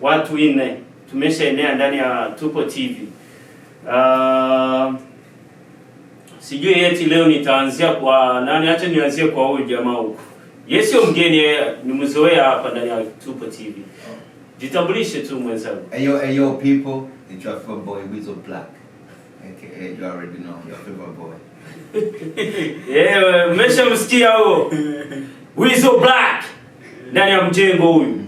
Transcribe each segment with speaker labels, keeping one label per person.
Speaker 1: watu 4 tumeshaenea ndani ya Tupo TV. Sijui eti leo nitaanzia kwa nani, acha nianzie kwa huyu jamaa huko. Yeye sio mgeni, ni mzoea hapa ndani ya Tupo TV. Jitambulishe tu mwenzangu.
Speaker 2: Ayo people, it's your favorite boy Weasel Black. Okay, you already know, your favorite boy.
Speaker 1: Yeah, mmeshamsikia huo. Weasel Black ndani ya mjengo huyu.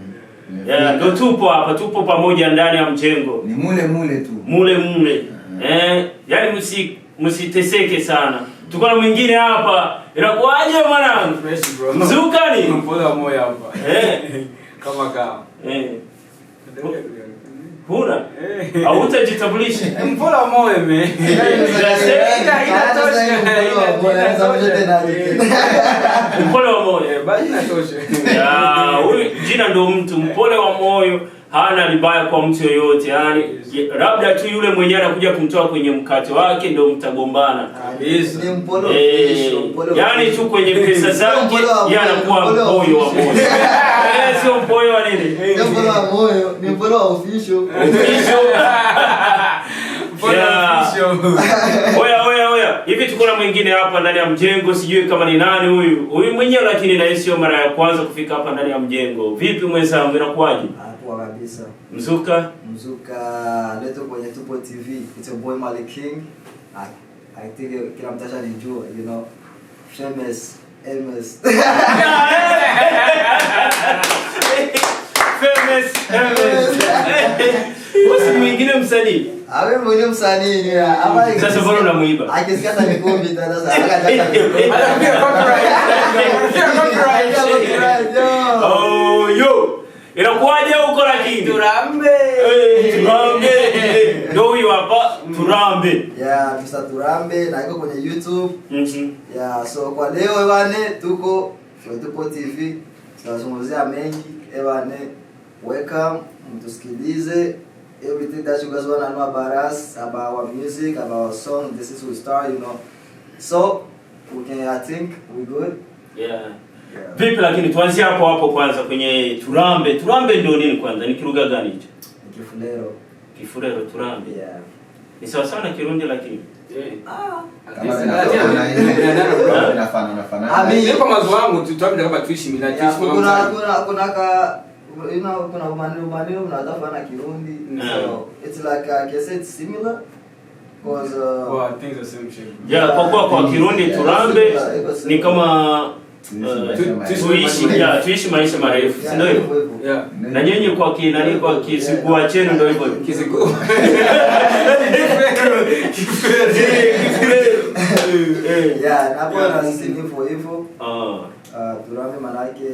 Speaker 1: Yeah, ndo tupo hapa, tupo pamoja ndani ya mjengo.
Speaker 2: Ni mule tu.
Speaker 1: Mule. Yaani msiteseke sana. Tuko na mwingine hapa. Inakuaje mwanangu?
Speaker 3: Fresh bro.
Speaker 1: Mzukani?
Speaker 3: Mpole moyo hapa. Kama.
Speaker 1: Huna? Hautajitambulisha.
Speaker 3: Mpole moyo me.
Speaker 1: Mpole wa moyo.
Speaker 3: Bali natosha.
Speaker 1: Huyu jina ndo mtu mpole wa moyo, hana libaya kwa mtu yoyote. Yaani labda tu yule mwenyewe anakuja kumtoa kwenye mkate wake ndio mtagombana.
Speaker 2: Ni mpole.
Speaker 1: Yaani tu kwenye pesa zake yeye anakuwa mpole wa moyo. Sio mpole wa nini?
Speaker 2: Ni mpole wa moyo, ni mpole wa official.
Speaker 1: Oya. Hivi tuko na mwingine hapa ndani ya mjengo, sijui kama ni nani huyu. Huyu mwenyewe lakini na sio mara ya kwanza kufika hapa ndani ya mjengo. Vipi mwenzangu, inakuaje?
Speaker 4: Poa kabisa.
Speaker 1: Mzuka
Speaker 4: Leto kwenye Tupo TV. It's a boy Malik King. I think kila mtu anajua, you know. Famous.
Speaker 1: Wasi mwingine msanii.
Speaker 4: Awe mwenye msanii ni
Speaker 1: sasa bora unamuiba.
Speaker 4: Akisikia hata nikombi sasa akataka.
Speaker 1: Oh yo. Inakuaje huko lakini?
Speaker 3: Turambe.
Speaker 1: Ndio huyu hapa Turambe.
Speaker 4: Yeah, Mr. Turambe na iko kwenye YouTube. Yeah, so kwa leo ewane tuko Tupo TV. Tunazungumzia mengi ewane. Welcome, mtusikilize. Everything that you guys want to know about us, about our music, about our song, this is who we start, you know. So, I think we good.
Speaker 1: Yeah. Vipi lakini tuanzie hapo kwanza kwenye Turambe. Turambe ndio nini kwanza? Ni kiruga gani hicho? Kifulero Turambe.
Speaker 4: Yeah.
Speaker 1: Ni sawa sana Kirundi lakini.
Speaker 3: Mimi kwa mazo wangu tutambe kama tuishi milati.
Speaker 4: Kuna maneno mnadafana Kirundi. So it's like I guess it's similar because
Speaker 3: things are same shape.
Speaker 1: Yeah, kwa Kirundi Turambe ni kama tuishi maisha marefu, si ndio hivyo?
Speaker 3: Yeah.
Speaker 1: Na nyinyi kwa kinani kwa kisigua chenu ndio hivyo.
Speaker 3: Kisigua.
Speaker 4: Yeah, hapo na sisi ni hivyo. Turambe maana yake,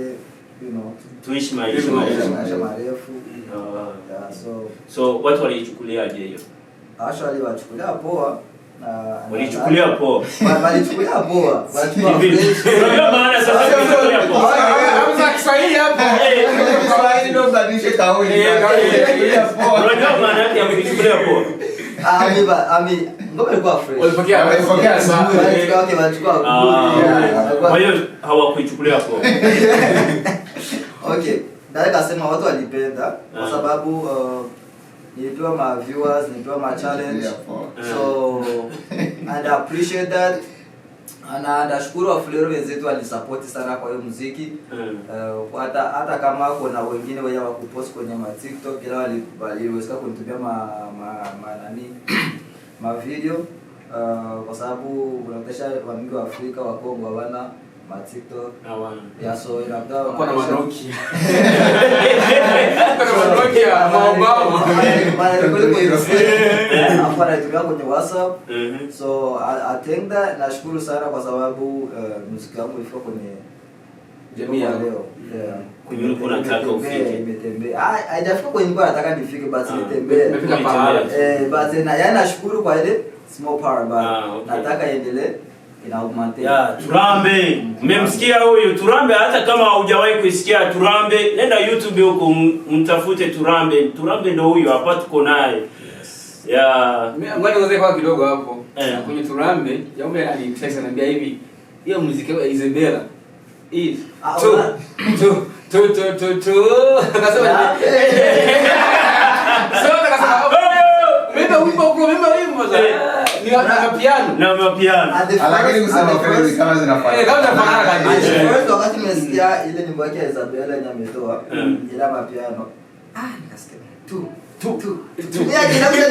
Speaker 4: you know,
Speaker 1: tuishi maisha
Speaker 4: marefu.
Speaker 1: So watu walichukuliaje hiyo?
Speaker 4: Actually walichukulia poa.
Speaker 1: Walichukulia poa.
Speaker 4: Walichukulia poa.
Speaker 1: Unajua maana sasa walichukulia poa.
Speaker 3: Hamza Kiswahili hapo.
Speaker 2: Kiswahili ndio badilishe kauli.
Speaker 1: Unajua maana yake ya kuchukulia poa.
Speaker 4: Ngoma ilikuwa fresh.
Speaker 3: Walipokea sana.
Speaker 4: Walichukua.
Speaker 1: Kwa hiyo hawakuichukulia poa.
Speaker 4: Okay. Nataka kusema watu walipenda kwa sababu nilipewa ma viewers, nilipewa ma challenge. So and I appreciate that. Na nashukuru wafulero wenzetu walisupport sana kwa hiyo muziki. Hata kama kuna wengine wao wakupost kwenye ma TikTok ila waliweza kunitumia ma video kwa sababu unakutasha wamingi wa Afrika wa Kongo hawana ma TikTok.
Speaker 1: Hawana.
Speaker 4: Yeah, so inabda
Speaker 3: kuna manoki. Kuna Nokia mabao.
Speaker 4: Afara tukia kwenye WhatsApp. So I think that nashukuru sana kwa sababu muziki wangu ilifika kwenye
Speaker 3: jamii ya
Speaker 4: leo. Yeah.
Speaker 1: Kwenye kuna nataka ufike.
Speaker 4: Imetembea. Haijafika kwenye nilikuwa nataka nifike but imetembea.
Speaker 3: Imefika pahala.
Speaker 4: But na yana nashukuru kwa ile small power but nataka iendelee.
Speaker 1: Yeah, Turambe. Mmemsikia huyu Turambe, hata kama haujawahi kusikia Turambe, nenda YouTube huko mtafute Turambe. Turambe ndio huyu hapa tuko naye. Yes. Yeah.
Speaker 3: Ngoja nianze kwa kidogo hapo. Kwenye Turambe, Jaume alinitext ananiambia hivi, hiyo muziki wa Isabella. Akasema Mimi wimbo sasa. Ni na piano.
Speaker 1: Na piano.
Speaker 2: Lakini kusema kweli kama zinafanana.
Speaker 3: Kama zinafanana kabisa.
Speaker 4: Wakati nimesikia ile nyimbo yake ya Isabella nyametoa ila mapiano. Nikasikia tu. Ya kila mtu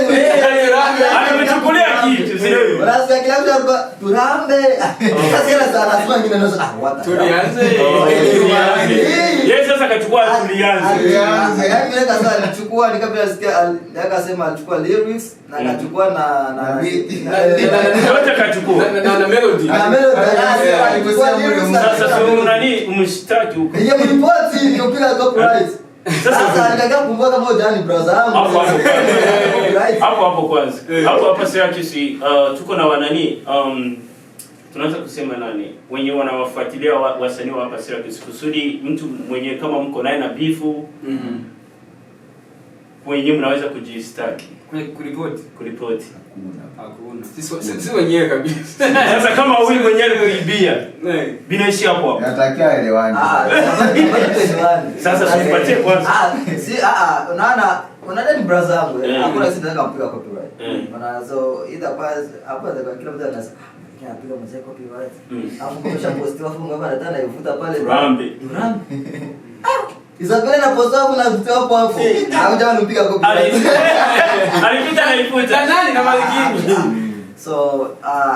Speaker 1: amechukulia kitu sio?
Speaker 4: Basi kila mtu alikuwa turambe. Sasa sana sema ngine nazo wata.
Speaker 3: Tulianze.
Speaker 1: Yeye sasa akachukua tulianze.
Speaker 4: Yaani mimi kasa alichukua nikabla sikia akasema alichukua lyrics na akachukua na
Speaker 1: yote akachukua.
Speaker 3: Na melody.
Speaker 4: Na melody.
Speaker 1: Sasa sio nani umshtaki huko.
Speaker 4: Yeye mlipoti niopiga copyright. Sasa nikakaa kumbuka kama ujani brother yangu.
Speaker 1: Hapo kwanza. Hapo sasa kisi tuko na wanani tunaweza kusema nani wenye wanawafuatilia wasanii wa hapa Syracuse kusudi mtu mwenye kama mko naye na bifu wenyewe mnaweza kujistaki kuripoti
Speaker 3: hakuna sisi wenyewe kabisa.
Speaker 1: Sasa kama huyu mwenyewe alikuibia binaishi hapo
Speaker 2: natakia elewani
Speaker 1: sasa tupatie kwanza
Speaker 4: unaona ni brother yangu hakuna sisi tunataka kupiga copyright so ida pass hapo ndio kila mtu anasema anapiga mzee copyright hapo kumesha postiwa funga bana tena ivuta pale
Speaker 1: Turambe
Speaker 4: Isabella na post hapo na vitu hapo haujawa nipiga copyright
Speaker 1: alipita na ifuta
Speaker 3: nani na malikini
Speaker 4: so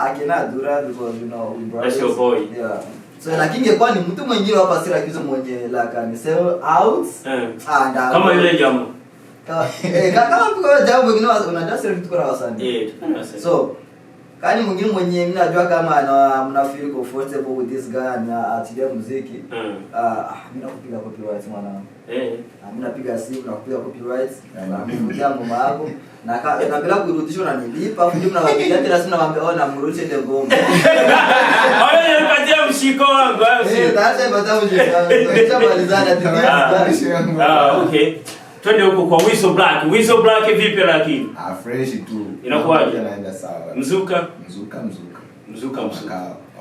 Speaker 4: akina Dura because
Speaker 1: that's your boy
Speaker 4: so lakini ingekuwa ni mtu mwingine hapa Syracuse mwenye laka ni sell out
Speaker 1: kama yule jamaa
Speaker 4: kama mtu jamaa mwingine unajua Syracuse tuko na wasanii so kani mwingine mwenye mimi najua kama mna feel comfortable with this guy na atilia muziki mimi nakupiga copyright mwana mimi napiga simu na kupiga copyright na kupiga ngoma yako na bila kurudishwa na nilipa afu ndio mnawapigia tena simu nawaambia ona mrudishe ile ngoma
Speaker 1: wale nipatia mshiko wangu
Speaker 4: sasa ipatia mshiko tutamalizana
Speaker 1: okay twende huko kwa Weasel Black vipi lakini
Speaker 2: fresh tu
Speaker 1: inakuwaje
Speaker 2: inaenda sawa
Speaker 1: mzuka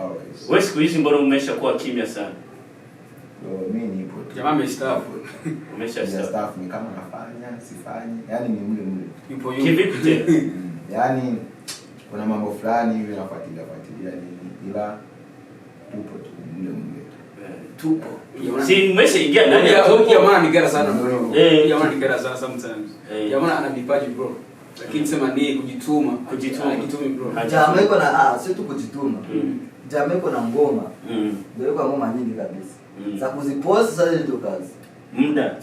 Speaker 2: always
Speaker 1: wewe siku hizi mbona umeshakuwa kimya sana
Speaker 2: mimi nipo tu
Speaker 3: jamaa amestaafu
Speaker 2: umeshastaafu ni kama nafanya sifanyi yani ni mle
Speaker 3: yupo
Speaker 1: kivipi tena
Speaker 2: yani kuna mambo fulani hivi nafuatilia nini ila tupo tu mle
Speaker 1: tupo si umeshaingia ndani ya
Speaker 3: tupo jamaa ni gara sana bro
Speaker 1: jamaa
Speaker 3: ni gara sana sometimes jamaa ana vipaji bro lakini sema ni kujituma bro
Speaker 4: jamaa iko na sio tu kujituma jamaa iko na ngoma ndio iko ngoma nyingi kabisa za kuzipost sasa ndio kazi
Speaker 1: muda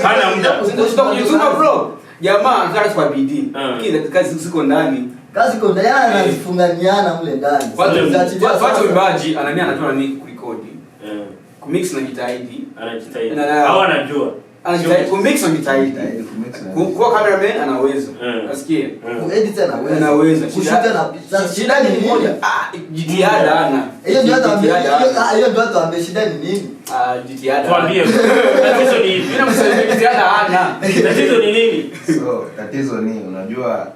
Speaker 3: hana muda sio kujituma bro jamaa anataka kwa bidii kile kazi ziko ndani
Speaker 4: iko ndani anazifunganiana mle ndani
Speaker 3: watu mbaji anania anatoa ni kurekodi kumix na jitahidi
Speaker 1: au anajua
Speaker 3: kumix na jitahidi kwa cameraman anaweza nasikia
Speaker 4: kuedit
Speaker 3: anaweza
Speaker 4: kushuta na
Speaker 3: shida ni moja jitihada ana
Speaker 4: hiyo ndio watu ambao shida ni nini
Speaker 3: jitihada
Speaker 1: tuambie tatizo ni hivi
Speaker 3: mimi namsaidia jitihada ana
Speaker 1: tatizo ni nini
Speaker 2: so tatizo ni unajua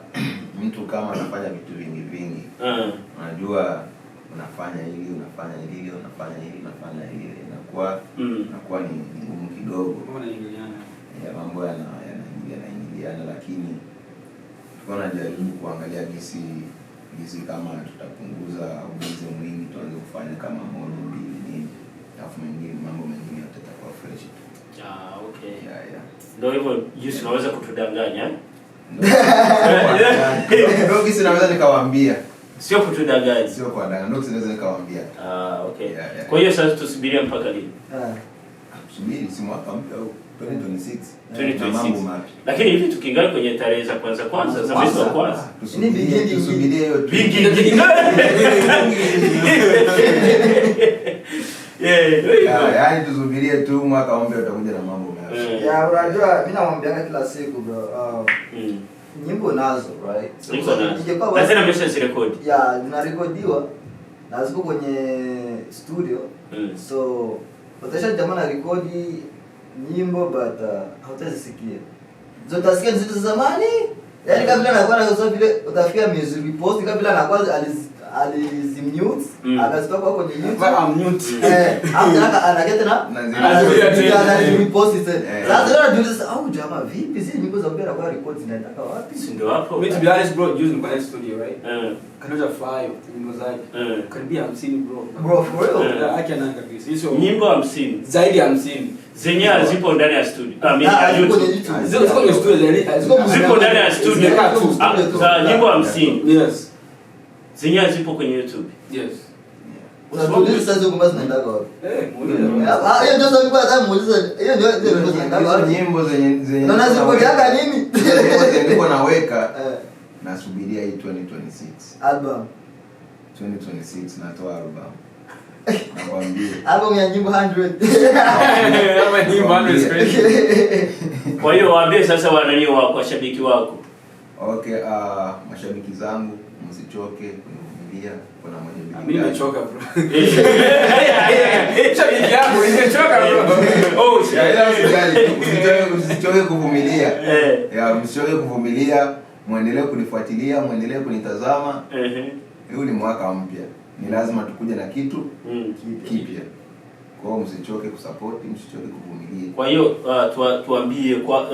Speaker 2: mtu kama anafanya vitu vingi unajua unafanya hili inakuwa ni ngumu kidogo mambo yanaingiliana lakini tunajaribu kuangalia jinsi kama tutapunguza ubizi mwingi tuanze kufanya kama modo mbili alafu mambo mengine yatakuwa fresh
Speaker 1: okay ndio hivyo jinsi unaweza kutudanganya
Speaker 2: ndio kisi naweza nikawaambia
Speaker 1: sio kutudanganya
Speaker 2: sio kwa danganya ndio naweza nikawaambia
Speaker 1: okay kwa hiyo sasa tusubirie mpaka lini
Speaker 2: subiri si mwaka mpya au 2026
Speaker 1: lakini hivi tukingali kwenye tarehe za kwanza za mwezi wa kwanza
Speaker 2: tusubirie hiyo yaani tusubirie tu mwaka mpya utakuja na mambo mengi
Speaker 4: unajua mimi nawaambianga kila siku bro nyimbo nazo right
Speaker 1: so lazima mmeshazirekodi
Speaker 4: zinarekodiwa na zipo kwenye studio so utasha jamaa na rekodi nyimbo but hautazisikia zote utasikia zitu za zamani yani kabla anakuwa na vile utafikia music post kabla anakuwa alizimute akazitoka kwa kwenye YouTube. Anaketa na repost it. Sasa leo ndio au jamaa vipi sisi nyimbo za mpira kwa record zinataka wapi?
Speaker 1: Si ndio hapo.
Speaker 3: Me to be honest bro, using the studio right? Kanoja 5 nyimbo zake. Karibia 50 bro.
Speaker 4: Bro for real?
Speaker 3: Yeah, acha nanga kabisa. Hizo
Speaker 1: nyimbo 50.
Speaker 3: Zaidi ya 50.
Speaker 1: Zenyewe zipo ndani ya studio.
Speaker 4: YouTube.
Speaker 3: Ziko kwenye studio
Speaker 1: zipo ndani ya studio. Nyimbo 50.
Speaker 3: Yes.
Speaker 1: Zenyewe zipo kwenye YouTube.
Speaker 3: Yes.
Speaker 4: Unatuliza sasa huko basi naenda kwa wapi?
Speaker 3: Muuliza.
Speaker 4: Hiyo ndio sababu kwa hata muuliza. Hiyo ndio naenda kwa wapi?
Speaker 2: Nyimbo zenye
Speaker 4: na nazipokeaga nini?
Speaker 2: Niko naweka nasubiria hii 2026
Speaker 4: album
Speaker 2: 2026 natoa album. Nakwambia
Speaker 4: album ya nyimbo 100.
Speaker 3: Ama nyimbo 100.
Speaker 1: Kwa hiyo waambie sasa wanani wako washabiki wako.
Speaker 2: Okay, mashabiki zangu msichoke kunivumilia, kuna moja mbili.
Speaker 3: Mimi nimechoka bro. Shabiki yangu nimechoka bro.
Speaker 1: Oh,
Speaker 2: msichoke kuvumilia. Msichoke kuvumilia, muendelee kunifuatilia, muendelee kunitazama. Huu ni mwaka mpya. Ni lazima tukuje na kitu kipya. Kwa hiyo msichoke kusupport, msichoke kuvumilia.
Speaker 1: Kwa hiyo tuambie kwa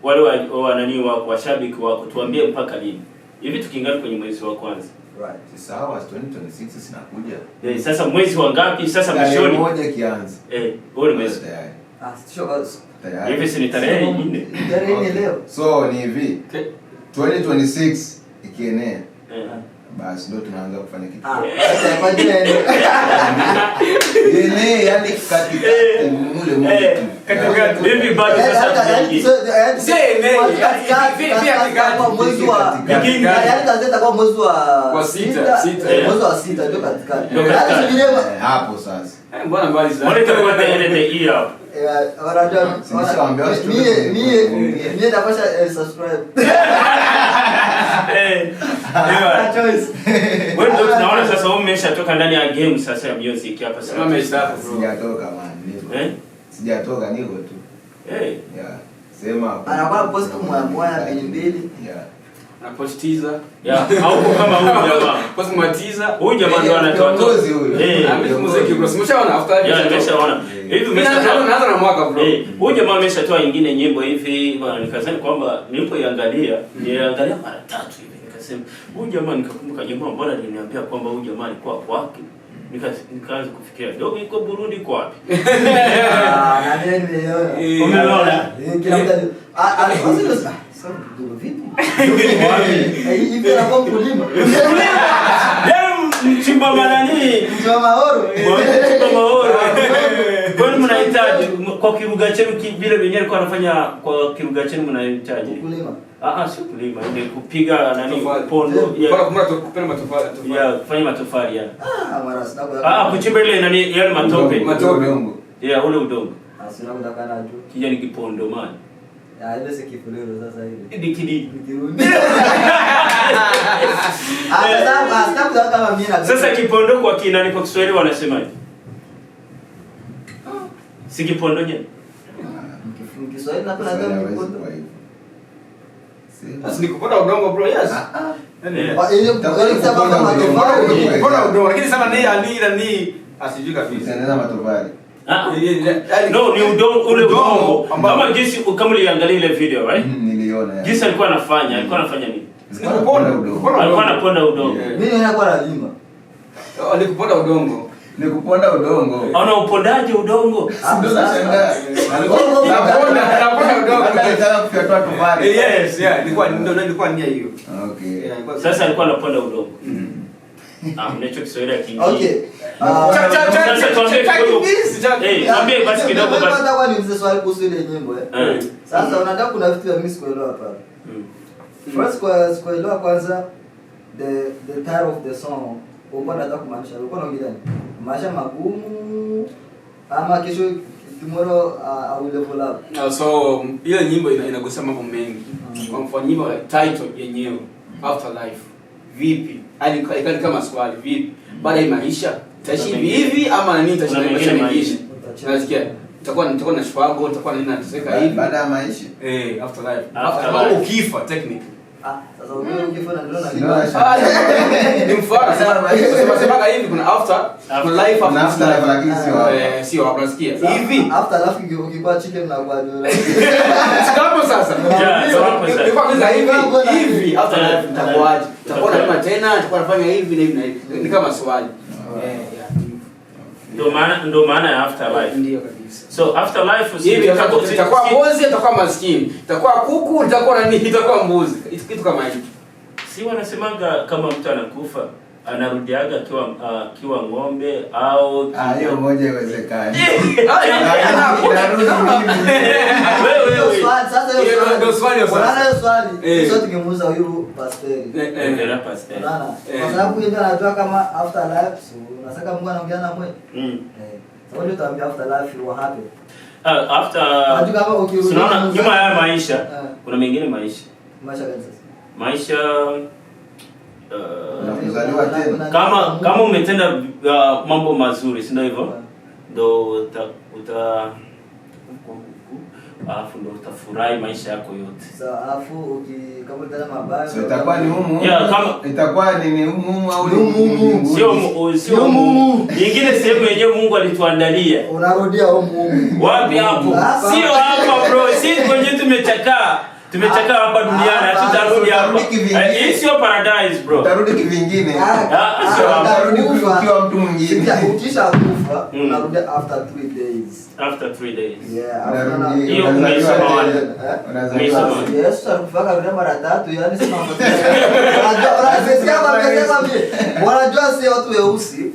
Speaker 1: wale wanani wako washabiki wako, tuambie mpaka lini hivi tukiingia kwenye mwezi wa kwanza.
Speaker 2: Right. Sawa, 2026 sinakuja.
Speaker 1: Sasa mwezi wa ngapi sasa mwishoni?
Speaker 2: Moja kianza.
Speaker 1: Huo ni mwezi
Speaker 2: tayari.
Speaker 4: Tayari.
Speaker 1: Hivi si tarehe 4.
Speaker 4: Tarehe 4 leo.
Speaker 2: So ni hivi. 2026 ikienea. Basi ndio tunaanza kufanya kitu.
Speaker 4: Sasa kwa jina
Speaker 2: yani katika mule
Speaker 1: katika hivi bado sasa
Speaker 4: kwa mwezi wa yani gazeta kwa mwezi wa 6 mwezi wa 6 ndio katika
Speaker 2: hapo sasa.
Speaker 3: Bwana mbali sana.
Speaker 1: Monitor kwa the year.
Speaker 4: Mie napasha subscribe.
Speaker 1: Wewe ndio tunaona sasa wewe umeshatoka ndani ya game sasa ya music hapa sasa.
Speaker 3: Kama umestaafu bro.
Speaker 2: Sijatoka man, niko. Sijatoka niko tu. Yeah. Sema
Speaker 4: anakuwa post moja mbili.
Speaker 2: Yeah.
Speaker 3: Na post teaser.
Speaker 1: Yeah, au kama huyu jamaa.
Speaker 3: Post ma teaser.
Speaker 1: Huyu jamaa ndio anatoa
Speaker 2: tozi huyu.
Speaker 3: Mimi muziki bro. Simeshaona after.
Speaker 1: Yeah, nimeshaona. Hivi umeshatoa
Speaker 3: naanza na mwaka bro.
Speaker 1: Huyu jamaa ameshatoa nyingine nyimbo hivi bwana, nikasema kwamba nilipoiangalia, niangalia mara 3 hivi. Nikasema huyu jamaa, nikakumbuka jamaa mbona aliniambia kwamba huyu jamaa alikuwa kwake. Nikaanza kufikiria dogo yuko Burundi kwa wapi?
Speaker 4: Na mimi nimeona.
Speaker 1: Umeona?
Speaker 4: Kila mtu sasa ndio vipi? Hivi anakuwa mkulima.
Speaker 1: Mchimba manani?
Speaker 4: Mchimba mahoro.
Speaker 1: Mchimba mahoro. Kwani mnahitaji kwa kiruga chenu vile wenyewe alikuwa anafanya kwa kiruga chenu mnahitaji?
Speaker 4: Kulima.
Speaker 1: Sio kulima, ile kupiga nani pondo.
Speaker 3: Bora kupenda matofali.
Speaker 1: Yeah, kufanya matofali ya.
Speaker 4: Mara sasa.
Speaker 1: Kuchimba ile nani yale matope.
Speaker 2: Udongo.
Speaker 1: Yeah, ule udongo.
Speaker 4: Sina mtakana tu.
Speaker 1: Kijani kipondo man.
Speaker 4: Ile si kifulero sasa ile.
Speaker 1: Dikidi.
Speaker 4: Nikirudi. Kama mimi na.
Speaker 1: Sasa kipondo kwa kinani kwa Kiswahili wanasemaje? Si kipondo je?
Speaker 4: Kiswahili na kuna ndio kipondo.
Speaker 3: Sasa nikupata udongo bro, yes.
Speaker 2: Kupanda
Speaker 3: udongo lakini sana ni asijui kabisa.
Speaker 2: Tengeneza matofali.
Speaker 1: No, ni udongo ule udongo. Kama jinsi kama uliangalia ile video, right?
Speaker 2: Niliona.
Speaker 1: Jinsi alikuwa anafanya nini?
Speaker 2: Nikuponda udongo.
Speaker 1: Alikuwa anaponda udongo.
Speaker 4: Mimi nilikuwa nalima.
Speaker 3: Alikuponda udongo.
Speaker 2: Nikuponda udongo.
Speaker 1: Ana upondaje udongo?
Speaker 2: Ndio nashangaa.
Speaker 3: Anaponda udongo.
Speaker 2: Anataka kufyatua tofali.
Speaker 3: Yes, yeah, nilikuwa nia hiyo.
Speaker 2: Okay.
Speaker 1: Sasa alikuwa anaponda udongo. Mnacho Kiswahili kingi.
Speaker 4: Okay.
Speaker 1: Tuambie basi kidogo basi.
Speaker 4: Nataka niulize swali kuhusu ile nyimbo Sasa unataka kuna vitu vya mimi sikuelewa hapa. First sikuelewa kwanza the title of the song. Uko nataka kumaanisha uko unaongea nini? Maisha magumu ama kesho tomorrow I will level up.
Speaker 3: So ile nyimbo inagusa mambo mengi. Kwa mfano nyimbo title yenyewe Afterlife. Vipi? Hadi kama swali vipi? Baada ya maisha taishi hivi ama nini taishi maisha? Unasikia? Utakuwa na struggle, utakuwa nini nateseka hivi
Speaker 2: baada ya maisha.
Speaker 3: Afterlife. After ukifa technically.
Speaker 4: Sasa wewe ukifanya ndio na
Speaker 3: ni mfano sema hivi kuna after life after
Speaker 2: lakini
Speaker 3: sio hapa nasikia hivi
Speaker 4: after life ukikuwa chicken na kwa ndio
Speaker 3: hapo sasa hivi after life utakuaje utakuwa kama tena utakuwa unafanya hivi na hivi na hivi ni kama swali
Speaker 1: ndio maana ya after life
Speaker 3: ndio kabisa.
Speaker 1: So after life
Speaker 3: hivi itakuwa mbuzi itakuwa maskini itakuwa kuku itakuwa nani itakuwa mbuzi kitu kama hicho.
Speaker 1: Si wanasemaga kama mtu anakufa anarudiaga akiwa ng'ombe au
Speaker 2: hiyo moja iwezekani.
Speaker 1: Wewe
Speaker 4: sasa hiyo swali sio tungemuuza huyu pasteri.
Speaker 1: Ndio pasteri.
Speaker 4: Kwa sababu yeye anajua kama after life unasaka Mungu anaongea na mwe. Sasa ndio tuambia after life what happen.
Speaker 1: After unaona nyuma ya maisha kuna mengine maisha
Speaker 4: gani sasa?
Speaker 1: Maisha
Speaker 2: kuzaliwa tena.
Speaker 1: Kama umetenda mambo mazuri, si ndio hivyo? Ndio alafu ndio utafurahi maisha yako yote.
Speaker 4: Sasa alafu kama utenda mabaya
Speaker 2: itakuwa ni humu.
Speaker 1: Kama
Speaker 2: itakuwa ni humu au ni
Speaker 4: humu.
Speaker 1: Sio humu. Nyingine sehemu yenyewe Mungu alituandalia.
Speaker 4: Unarudia humu.
Speaker 1: Wapi hapo? Sio hapa bro. Sisi kwenye tumechakaa hapa duniani, hatutarudi hapa. Hii sio paradise bro.
Speaker 2: Utarudi kivingine.
Speaker 1: Sio
Speaker 2: utarudi ukiwa mtu mwingine.
Speaker 4: Ukisha kufa unarudi after 3 days.
Speaker 1: After 3 days.
Speaker 4: Yeah,
Speaker 1: hiyo umesoma wapi?
Speaker 2: Unasema
Speaker 4: Yesu alikufa rudi mara 3, yani sema wanajua si watu weusi,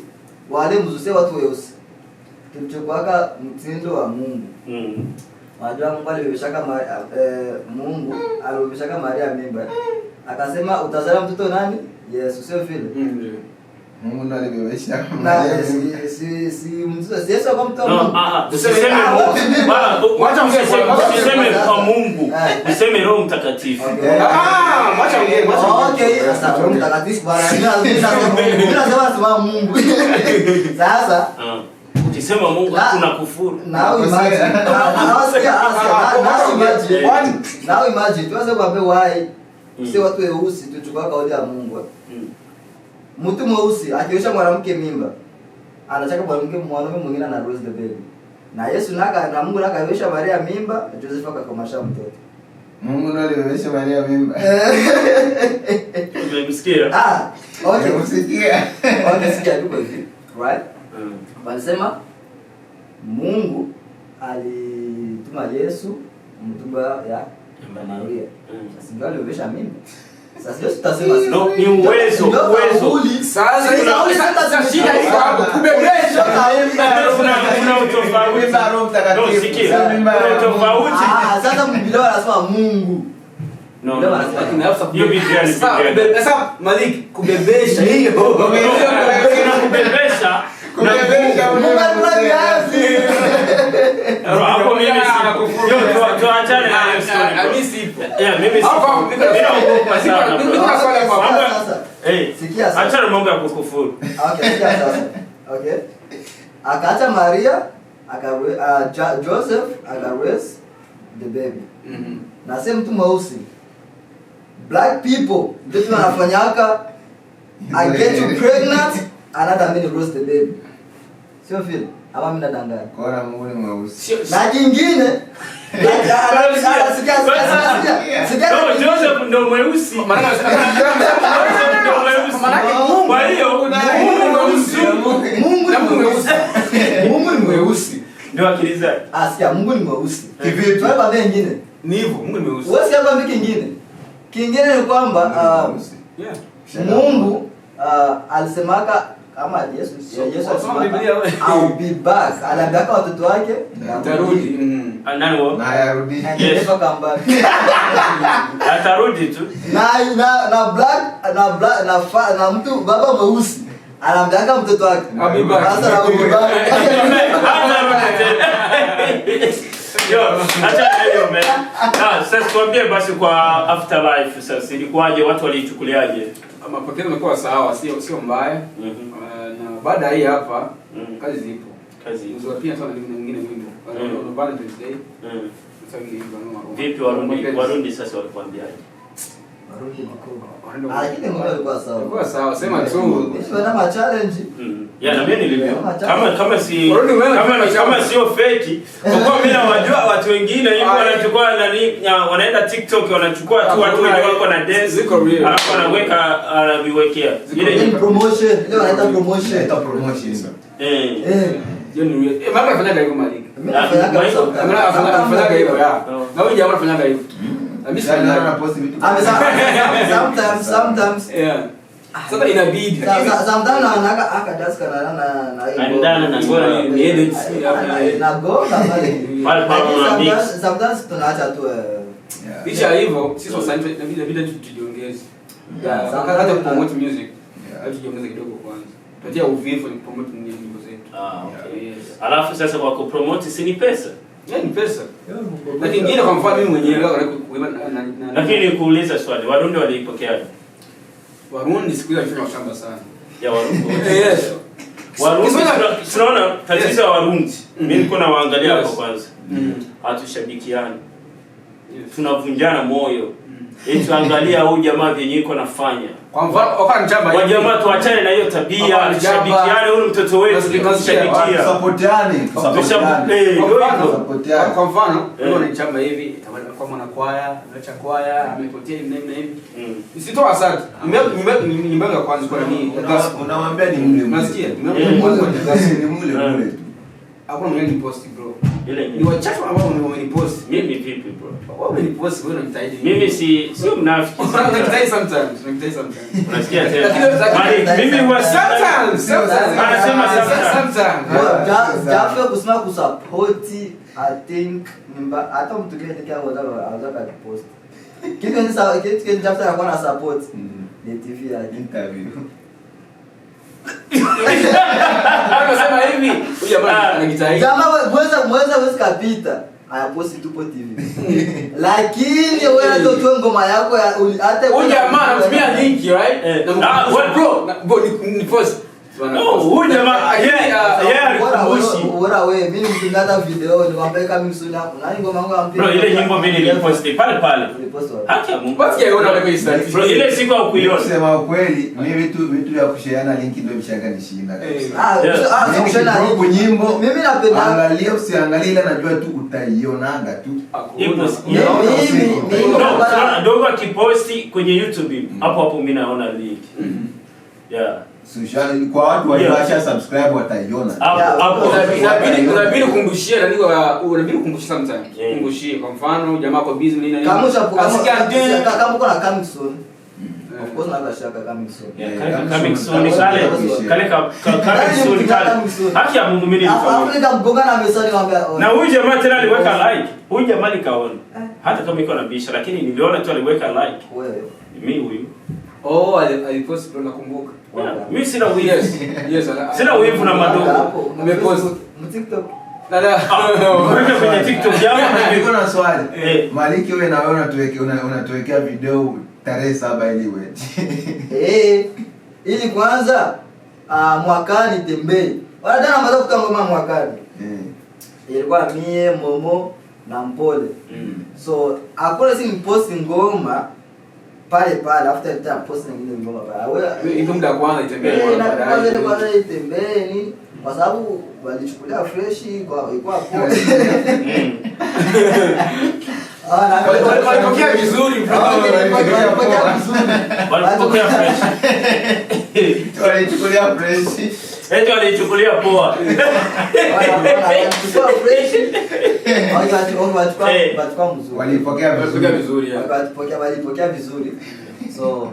Speaker 4: wale mzuse watu weusi. Kilichokuwaka mtindo wa Mungu. Wajua Mungu alibebeshaka Mungu alibebeshaka Maria mimba. Akasema utazala mtoto nani? Yesu, sio vile.
Speaker 2: Mungu ndo alibebesha
Speaker 4: Maria. Si mtoto Yesu kama mtoto.
Speaker 1: Usiseme kwa Mungu. Useme Roho Mtakatifu.
Speaker 3: Wacha ongee.
Speaker 4: Okay, sasa Roho Mtakatifu bwana. Mimi nasema Mungu. Sasa ukisema Mungu hakuna kufuru. Now imagine tuanze kuambia why sio watu weusi tuchukua kauli ya Mungu. Mtu mweusi akiosha mwanamke mimba anataka mwanamke mwingine na raise the baby. Na Yesu na Mungu akawesha Maria mimba, Joseph akakomasha mtoto.
Speaker 2: Mungu ndo alibebesha Maria mimba.
Speaker 1: Umemsikia?
Speaker 4: Okay.
Speaker 2: Umesikia?
Speaker 4: Umesikia ndio hivi. Right? Wanasema Mungu alituma Yesu mtumba ya Maria. Sasa ndio alibebesha mimba. Sasa Yesu tutasema
Speaker 1: no ni uwezo.
Speaker 3: Sasa shida iko hapo kubebesha
Speaker 1: kuna utofauti. No sikia. Kuna utofauti.
Speaker 4: Sasa Biblia anasema Mungu.
Speaker 1: No. Hiyo Biblia ni
Speaker 3: sasa Malik kubebesha hiyo.
Speaker 1: Kubebesha
Speaker 4: Mungu anatuambia
Speaker 1: hapo mimi tuachane na hiyo story. Mimi sipo. Mimi naogopa sana.
Speaker 4: Sikia sasa.
Speaker 1: Acha mambo ya kukufuru.
Speaker 4: Okay, sikia sasa. Okay. Akaacha Maria, Joseph raise the baby. Na sema mtu mweusi. Black people ndio wanafanyaka I get you pregnant another minute raise the baby. Sio vile. Ama mimi nadanganya.
Speaker 2: Kwa Mungu ni mweusi.
Speaker 4: Na kingine
Speaker 1: Joseph ndo mweusi. Maana kwa hiyo
Speaker 3: Mungu ni mweusi.
Speaker 1: Ndio akili zake.
Speaker 4: Asikia Mungu ni mweusi.
Speaker 2: Kivipi?
Speaker 4: Kwa sababu nyingine
Speaker 3: Ni hivyo Mungu ni mweusi.
Speaker 4: wewe sikia kwamba kingine. Kingine ni kwamba Mungu alisemaka kama Yesu alisema I'll be back. Aliambia watoto wake
Speaker 3: atarudi.
Speaker 1: Nani wao?
Speaker 2: Na yarudi.
Speaker 1: Yes. Atarudi tu.
Speaker 4: Na mtu baba mweusi anaambia mtoto wake
Speaker 3: I'll be back.
Speaker 4: Sasa na I'll be back.
Speaker 1: Yo, acha leo man. Sasa tuambie basi kwa afterlife sasa ilikuwaje, watu walichukuliaje?
Speaker 3: Mapokeo yamekuwa sawa, sio mbaya. Na baada hii hapa kazi zipo. Ndio pia tuna nyingine wimbo. On Valentine's Day.
Speaker 1: Vipi Warundi sasa walikwambiaje?
Speaker 4: Warundi mikono. Lakini ngoma ilikuwa sawa.
Speaker 3: Ilikuwa sawa, sema tu.
Speaker 4: Sio na challenge.
Speaker 1: Ya na mimi nilivyo. Kama sio fake. Kwa kuwa mimi nawajua watu wengine hivi wanachukua wanaenda TikTok wanachukua tu watu wenye wako na dance. Alafu wanaweka anaviwekea. Ile ni
Speaker 4: promotion. Ile wanaita promotion.
Speaker 2: Inaita promotion.
Speaker 3: Hiyo ni real. Mama anafanya hivyo Malik.
Speaker 4: Mimi nafanya
Speaker 3: hivyo ya. Na wewe jamaa unafanya hivyo.
Speaker 4: Sometimes
Speaker 3: yeah. Sasa inabidi.
Speaker 4: Sometimes naanaka akadaska na
Speaker 1: andana na ngoma
Speaker 3: ni edit
Speaker 4: na goma pale. Sometimes tunaacha tu
Speaker 3: kisha hivyo sisi wasanii inabidi tujiongeze. Hata promote music. Tujiongeze kidogo kwanza. Tutia uvivu ni promote nyimbo zetu.
Speaker 1: Okay. Alafu sasa kwa kupromote si ni pesa?
Speaker 3: Ni pesa. Lakini ingine kwa mfano mimi mwenyewe leo
Speaker 1: lakini nikuuliza swali, Warundi walipokeaje?
Speaker 3: Warundi siku hiyo walifanya shamba sana.
Speaker 1: Ya Warundi. Yes. Warundi tunaona tatizo ya Warundi. Mimi niko na waangalia hapo kwanza. Hatushabikiani. Tunavunjana moyo. Eti angalia huyu jamaa vyenye yuko nafanya.
Speaker 3: Kwa mfano wakati mchamba
Speaker 1: hivi. Wajamaa tuachane na hiyo tabia, tushabikiane huyu mtoto wetu tunashabikia.
Speaker 2: Supportiane.
Speaker 3: Kwa mfano, wewe ni mchamba hivi, kwa mwana kwaya, ameacha kwaya, amepotea hivi na hivi. Isitoa asante. Nimbanga kwanza kwa nini?
Speaker 2: Unamwambia ni mule.
Speaker 3: Unasikia?
Speaker 2: Ni mule.
Speaker 3: Hapo mwenye ni post bro. Ni wachache ambao wamenipost.
Speaker 1: Mimi vipi bro?
Speaker 3: Wao wamenipost wewe unanitaidi.
Speaker 1: Mimi sio mnafiki.
Speaker 3: Unanitaidi sometimes.
Speaker 1: Unasikia tena. Mimi huwa
Speaker 3: sometimes.
Speaker 1: Anasema
Speaker 3: sometimes.
Speaker 4: Jafe kusema kusupport I think hata mtu kile anaweza kupost. Kitu ni sawa, kitu Jafe anakuwa na support. Ni TV ya
Speaker 2: interview.
Speaker 3: Anasema hivi, huyu jamaa anajitahidi.
Speaker 4: Jamaa mweza kapita. Ayaposti tupo TV. Lakini wewe ndio tu ngoma yako hata
Speaker 3: huyu jamaa anatumia link, right? Bro, ni post.
Speaker 1: Huyu jamaa
Speaker 4: bora wewe mimi mtindata video niwaambia kama msuna nani ngoma yangu ampia.
Speaker 1: Bro, ile nyimbo mimi niliposti pale. Haki ya Mungu.
Speaker 3: Basi yeye unaona kwa status.
Speaker 1: Bro, ile siku au kuiona.
Speaker 2: Sema ukweli, mimi vitu vya kushareana link ndio mshanga nishinda.
Speaker 4: Kushana
Speaker 2: nyimbo.
Speaker 4: Mimi napenda
Speaker 2: angalia usiangalie ila najua tu utaionanga tu.
Speaker 4: Mimi
Speaker 1: dogo akiposti kwenye YouTube hapo mimi naona link. Yeah.
Speaker 2: Social kwa watu waliosha subscribe wataiona.
Speaker 1: Hapo
Speaker 3: inabidi kumbushia na unabidi kumbushia sometimes. Kumbushie kwa mfano jamaa kwa busy nini
Speaker 4: kama uko na coming soon. Of course na kashaka coming soon.
Speaker 1: Coming soon kale. Haki ya Mungu mimi nilifahamu.
Speaker 4: Hapo nikamgonga na message nikamwambia.
Speaker 1: Na huyu jamaa tena aliweka like. Huyu jamaa nikaona. Hata kama iko na bisha lakini niliona tu aliweka like.
Speaker 4: Wewe.
Speaker 1: Mimi huyu.
Speaker 3: Alipost ndo nakumbuka.
Speaker 1: Mimi sina wivu.
Speaker 3: Yes.
Speaker 1: Sina wivu na madogo.
Speaker 3: Umepost
Speaker 4: TikTok.
Speaker 1: Wewe kwenye TikTok yangu
Speaker 2: niko na swali. Maliki wewe na wewe unatuwekea video tarehe 7 ili wewe.
Speaker 4: Ili kwanza mwakani tembei. Wala tena mbaza kutoa ngoma mwakani. Ilikuwa mie Momo na Mpole. So akole si nipost ngoma pale after that post nyingine ngoma pale.
Speaker 3: Wewe ndio muda kwanza itembee
Speaker 4: kwanza itembee ni kwa sababu walichukulia fresh ilikuwa poa.
Speaker 3: Walipokea vizuri bro.
Speaker 1: Walipokea fresh.
Speaker 2: Walichukulia fresh.
Speaker 1: Eti walichukulia poa.
Speaker 4: Walichukua fresh.
Speaker 2: Walipokea vizuri.
Speaker 4: Walipokea vizuri. So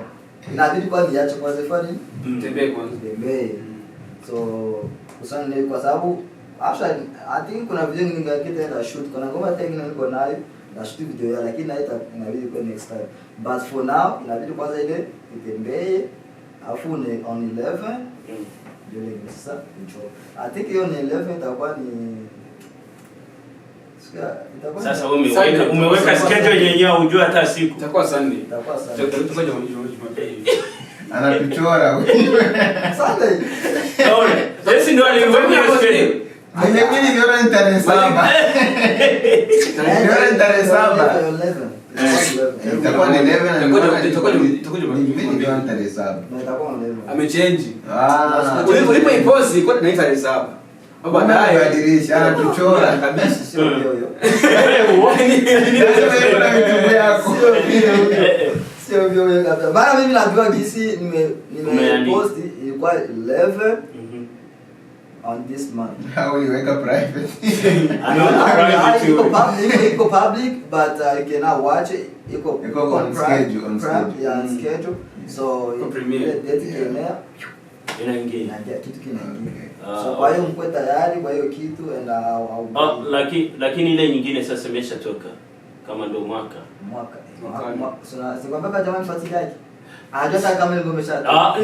Speaker 4: inabidi kwa niache kwanza fani
Speaker 3: tembee kwanza.
Speaker 4: So usani kwa sababu actually I think kuna video nyingine ngakita na shoot kuna ngoma tena niko nayo na shoot video ya lakini haita inabidi kwa next time, but for now inabidi kwanza ile itembee afu ni on 11 ndio sasa njoo. I think hiyo ni 11 itakuwa ni
Speaker 1: sasa umeweka schedule yenyewe hujua hata siku.
Speaker 3: Itakuwa Sunday.
Speaker 1: Tutakuja
Speaker 3: Jumapili.
Speaker 2: Anatuchora.
Speaker 4: Sunday.
Speaker 1: Yes ndio aliweka schedule.
Speaker 2: Nimebidi nione tarehe 7. Nione tarehe 7. Itakuwa ni 11 na
Speaker 3: itakuwa
Speaker 2: tarehe 7.
Speaker 4: Na itakuwa 11.
Speaker 3: Amechange.
Speaker 4: Ulipo
Speaker 3: iposti kwa ni tarehe 7.
Speaker 2: Baadaye badilisha anatuchora
Speaker 4: kabisa, sio hiyo. Sio hiyo kabisa. Bana mimi najua jinsi nimepost ilikuwa 11 on this month.
Speaker 2: How you wake up private?
Speaker 4: Iko public, but you cannot watch it. Iko
Speaker 2: on schedule.
Speaker 4: Yeah, on schedule. So date kemea
Speaker 1: inaingia
Speaker 4: kitu kinaingia. So kwa hiyo mko tayari kwa hiyo kitu and
Speaker 1: lakini ile nyingine sasa imeshatoka kama ndo mwaka.
Speaker 4: Sikwambia jamani fuatiliaji. Hajata kama ile umeshatoka.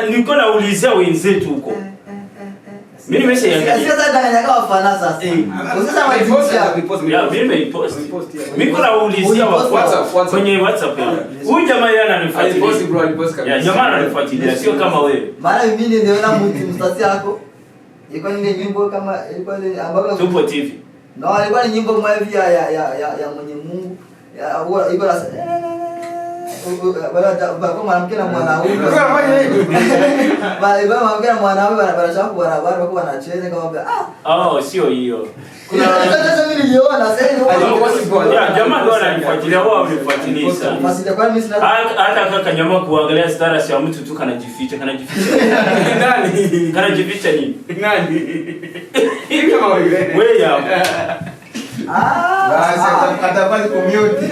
Speaker 1: Nilikuwa naulizia wenzetu huko. Mimi nimeshaangalia.
Speaker 4: Sasa danganya kama fana sasa. Usisema
Speaker 3: post.
Speaker 1: Yeah, mimi nimepost. Mimi kuna ulizia WhatsApp kwenye WhatsApp. Huyu jamaa yana ananifuatilia.
Speaker 3: Alipost bro, alipost kabisa.
Speaker 1: Yeah, jamaa ananifuatilia sio kama wewe.
Speaker 4: Maana mimi niliona mstati yako. Ilikuwa ni nyimbo kama ilikuwa ile ambayo
Speaker 1: Tupo TV.
Speaker 4: No, ilikuwa ni nyimbo moja hivi ya mwenye Mungu. Ilikuwa na kwa mwanamke na mwanaume. Bali kama mwanamke na mwanaume wanashaka barabara wako wanacheza kama
Speaker 1: sio hiyo.
Speaker 4: Kuna sasa mimi niliona
Speaker 1: sasa jamaa ndo ananifuatilia wao wanifuatilia sana.
Speaker 4: Basi kwa mimi sina
Speaker 1: hata kaka jamaa kuangalia status ya mtu tu kanajificha. Nani? Kanajificha nini?
Speaker 3: Nani? Hivi kama
Speaker 1: wewe hapo.
Speaker 2: Basi atabaki kumute.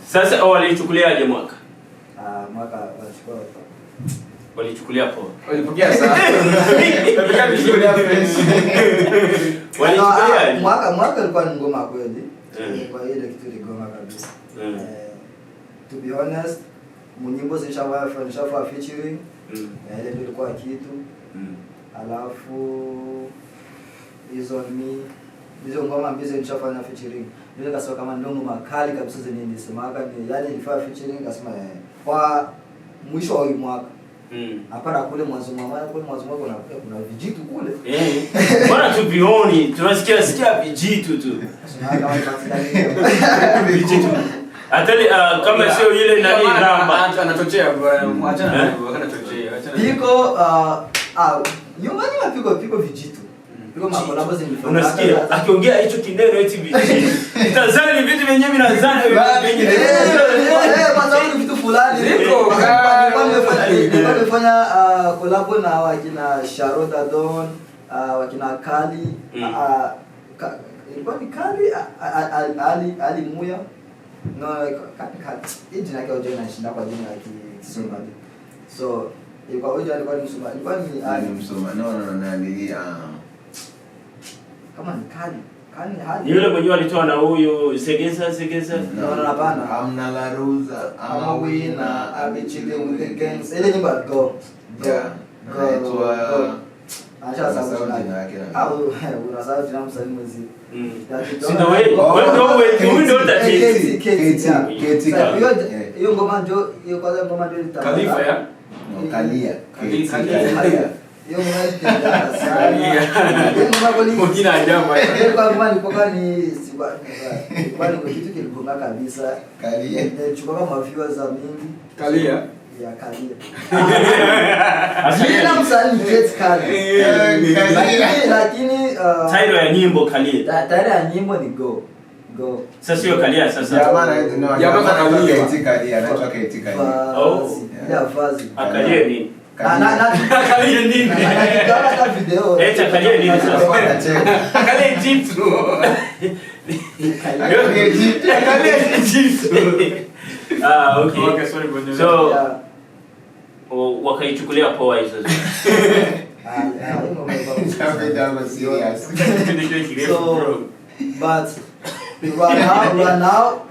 Speaker 1: Sasa walichukuliaje mwaka?
Speaker 4: Mwaka
Speaker 1: walichukulia poa.
Speaker 3: Walipokea sana.
Speaker 1: Walichukulia
Speaker 4: mwaka ilikuwa ni ngoma kweli. Kwa ile kitu ni ngoma kabisa. To be honest, munyimbo zishawa featuring. Ile ndio ilikuwa kitu. Alafu hizo ngoma ambazo nilishafanya featuring ndio kasema kama ndio ngoma kali kabisa zenye nilisemaga ni yani nilifanya featuring kasema kwa mwisho wa mwaka hapana kule mwanzo kuna vijitu kule
Speaker 1: bwana tuvioni tunasikia vijitu tu vijitu atali kama sio ile nani ramba
Speaker 3: anachochea bwana achana anachochea
Speaker 4: iko nyumbani mapiko vijitu. Piko makolabo zinifanya.
Speaker 1: Unasikia akiongea hicho kineno eti vijitu. Tanzania ni vitu vyenyewe vinazana vingine.
Speaker 4: Kwanza ni vitu fulani. Nimefanya kolabo na wakina Sharota Don, wakina Kali, ilikuwa ni Kali Ali Muya. No, Kali. Jina yake hoja inashinda kwa jina la Kisomali. So ilikuwa hoja alikuwa ni Msomali. Ilikuwa ni
Speaker 2: Ali Msomali. No,
Speaker 4: kama ni Kali
Speaker 1: yule mwenyewe alitoa na huyo segeza
Speaker 4: no hapana
Speaker 2: amna la ruza
Speaker 4: ama wina abichile with the gangs ile nyimbo go acha sababu yake unasahau jina msanii mwenzi
Speaker 1: ndio wewe ndio tatizo
Speaker 4: hiyo ngoma ndio hiyo kwanza ngoma ndio
Speaker 3: Khalifa ya
Speaker 2: Kalia
Speaker 4: hiyo mwanzo sana hiyo ngoma
Speaker 3: mwingine ajamba
Speaker 4: kwa ngoma nilipokuwa ni bali kwa kitu kiligonga kabisa
Speaker 2: Kalia
Speaker 4: nilichukua kama viewers mingi
Speaker 3: Kalia
Speaker 4: ya Kalia asina msanii Jet Kalia lakini
Speaker 1: title ya nyimbo Kalia
Speaker 4: title ya nyimbo ni go
Speaker 1: sasa sio Kalia sasa
Speaker 2: jamaa Kalia Kalia anatoka Kalia
Speaker 4: ya vazi
Speaker 1: Kalia nini
Speaker 4: Kalia nini hata video
Speaker 1: Kalia nini sasa
Speaker 3: Kalia jitu
Speaker 1: Kalia jitu okay
Speaker 3: sorry bwana
Speaker 1: so wakaichukulia poa hizo
Speaker 4: so but right now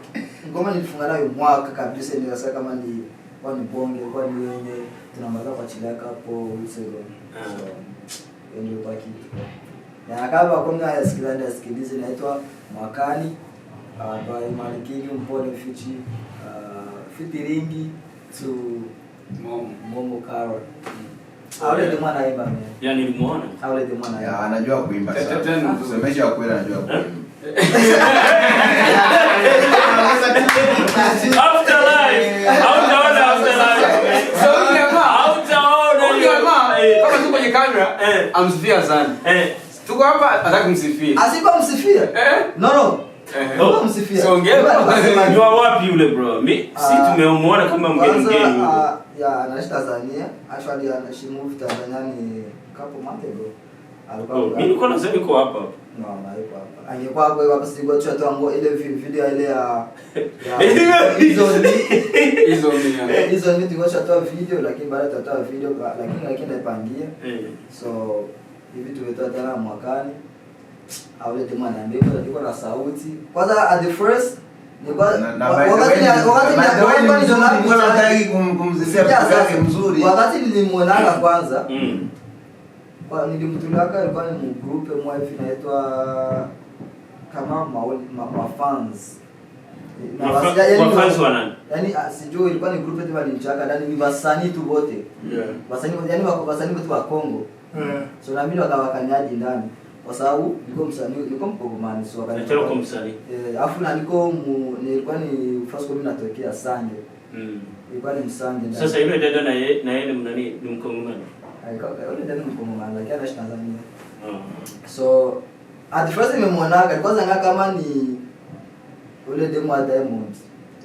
Speaker 4: ngoma nilifunga nayo mwaka kabisa ndio sasa kama ni kwani bonge kwani wenye tunamaliza kwa chilaka hapo usego so ndio baki na kama kwa sikilize inaitwa Mwakani by Malikini Mpole featuring to Momo Karo. Aule ndio mwana imba mimi.
Speaker 1: Yani nilimuona.
Speaker 2: Aule ndio mwana. Anajua kuimba sana. Semesha kweli anajua kuimba.
Speaker 1: Afterlife.
Speaker 3: Kama tu kwenye kamera, amsifia sana. Tuko hapa nataka kumsifia.
Speaker 4: Asipa msifia? No. Mbona msifia?
Speaker 3: Songea.
Speaker 1: Ni wapi yule bro? Si tumemuona kama mgeni.
Speaker 4: Ya anaishi Tanzania. Actually anaishi move Tanzania ni couple months ago.
Speaker 1: Mimi niko na sasa niko hapa.
Speaker 4: No, hayuko hapa. Angekuwa hapa sigo tu atango ile video ile ya hizo ni tungocha toa video lakini baada tutatoa video lakini naipangia. So hivi tumetoa tena mwakani. Au ile timu anaambia yuko na sauti. Kwanza at the first wakati nilimwonanga kwanza nilimtulaka alikuwa ni mgrupe mwifi inaitwa kama mafans
Speaker 1: mafans wa nani?
Speaker 4: Yani sijui ilikuwa ni grupe tu walimchaka ndani ni wasanii tu wote. Wasanii yani wasanii wote wa Kongo. So na mimi wakawakanyaji ndani kwa sababu niko msanii niko Mkongomani so
Speaker 1: wakanichora kwa msanii.
Speaker 4: Afu na nilikuwa ni first coming natokea Sange. Ilikuwa ni Msange ndani.
Speaker 1: Sasa yule dada na yeye ni Mkongomani.
Speaker 4: Yule dada ni Mkongomani lakini anaishi Tanzania. So at first nimemwonaga kwanza ngaka kama ni yule demo wa Diamond.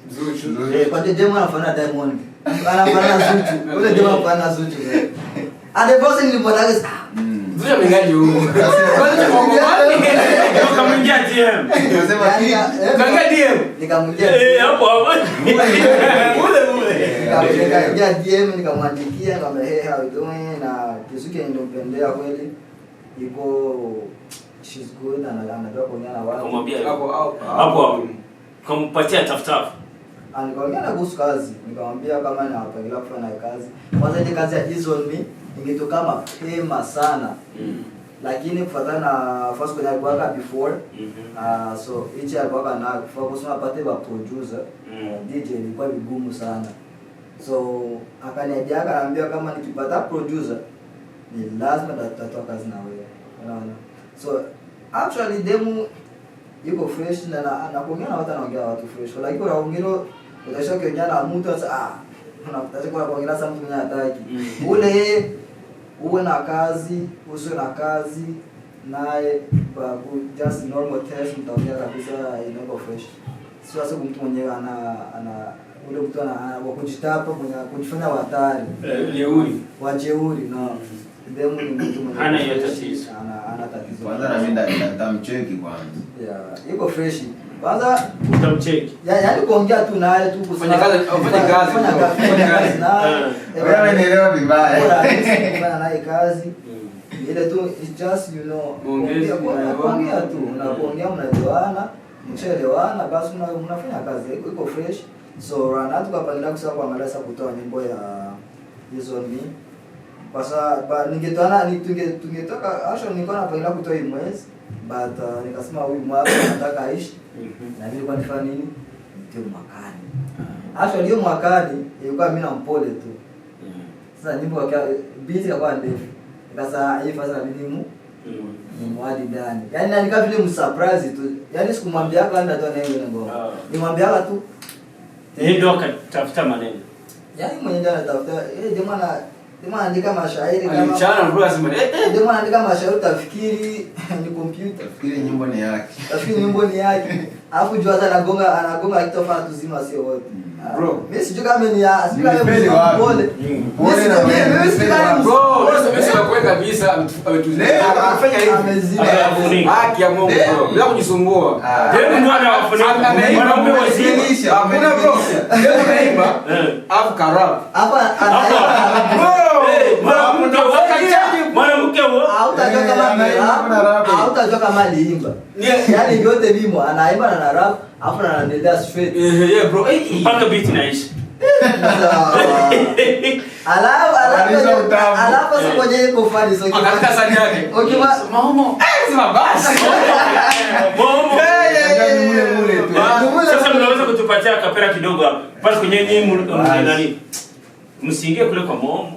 Speaker 4: Zuchu. Kwa demo anafanana Diamond. Anafanana Zuchu. Yule demo anafanana Zuchu. At first nilimwonaga
Speaker 3: Zuchu amengaje huko.
Speaker 1: Nikamwingia DM.
Speaker 2: Unasema
Speaker 3: Kaingia DM.
Speaker 4: Nikamwingia.
Speaker 1: Hapo.
Speaker 4: Nikamwingia DM nikamwandikia nikamwambia hey how you doing na Kisuke ndio mpendea kweli. Iko she's good na anajua kuongea na watu.
Speaker 1: Kumwambia hapo. Kumpatia tafutaf.
Speaker 4: Nikaongea na kuhusu kazi. Nikamwambia kama napangilia kufanya kazi. Kwanza ile kazi ya Dizon me ingetoka mapema sana. Lakini kufuatana na first kwenye alikuwa before so hicho alikuwa na kufocus na pate ba producer DJ ilikuwa vigumu sana. So akaniambia kama nikipata producer ni lazima tutatoa kazi na wewe. Unaona? So actually demo yuko fresh na kuongea na watu anaongea watu fresh. Lakini unaongea utashoka kuongea na mtu unataka kuongea na mtu mwenye hataki. Ule uwe na kazi, usiwe na kazi naye just normal test mtaongea kabisa inakuwa fresh. Sio sasa mtu mwenyewe ana ule mtu ana kujitapa mwenye kujifanya hatari. Wajeuri no. Demo ni mtu mwenye
Speaker 1: ana tatizo.
Speaker 4: Ana tatizo.
Speaker 2: Kwanza na mimi nitamcheki kwanza.
Speaker 4: Yeah, iko fresh. Kwanza
Speaker 1: utamcheki.
Speaker 4: Yaani kuongea tu naye tu
Speaker 3: kufanya kazi
Speaker 4: naye.
Speaker 2: Wewe unanielewa vibaya.
Speaker 4: Kufanya naye kazi. Ile tu it's just you know kuongea tu unapoongea mnaelewana, mshaelewana basi mnafanya kazi iko fresh. So rana tukapangilia kusema kuangalia sasa kutoa nyimbo ya Dizon me. Kwa sababu tungetoka actually nilikuwa napangilia kutoa hii mwezi but nikasema huyu mwaka nataka aishi na mimi nilikuwa nifanya nini ndio mwakani. Actually hiyo mwakani ilikuwa mimi na mpole tu. Sasa nyimbo kwa beat ilikuwa ndefu. Sasa hii fasa bilimu ni mwadi ndani. Yaani nika vile msurprise tu. Yaani sikumwambia hapa ndio na hiyo ngoma. Nimwambia tu
Speaker 1: ndio akatafuta maneno.
Speaker 4: Yaani mwenye ndio anatafuta jamaa andika mashairi kama
Speaker 3: alichana bro asema
Speaker 4: jamaa andika mashairi utafikiri ni computer.
Speaker 2: Tafikiri nyimbo ni yake.
Speaker 4: Tafikiri nyimbo ni yake. Alafu jua hata anagonga kitofana tuzima sio wote.
Speaker 3: Bro,
Speaker 4: mimi sijui kama ni ya sijui kama
Speaker 2: ni
Speaker 4: pole.
Speaker 2: Pole na
Speaker 4: mimi sijui kama
Speaker 3: bro, sasa kwa kabisa ametuzima. Afanya hivi.
Speaker 4: Amezima.
Speaker 3: Haki ya Mungu bro. Bila kujisumbua.
Speaker 1: Hebu mwana wafunika. Mwanaume wazima.
Speaker 3: Hakuna bro. Hebu naimba. Afu karab.
Speaker 4: Hapa
Speaker 3: bro.
Speaker 1: Mwanamke wao
Speaker 4: hautajua kama aliimba. Yaani vyote vimo anaimba na rap afu anaendelea straight.
Speaker 3: Yeah bro.
Speaker 1: Mpaka beat inaisha.
Speaker 4: Alafu sasa kwenye iko fani sio kitu.
Speaker 3: Akataka sani yake.
Speaker 4: Ukiwa
Speaker 3: Momo. Sema basi.
Speaker 1: Momo.
Speaker 2: Mule tu.
Speaker 1: Sasa mnaweza kutupatia kapera kidogo hapa. Pale kwenye nyinyi nani? Msiingie kule kwa Momo.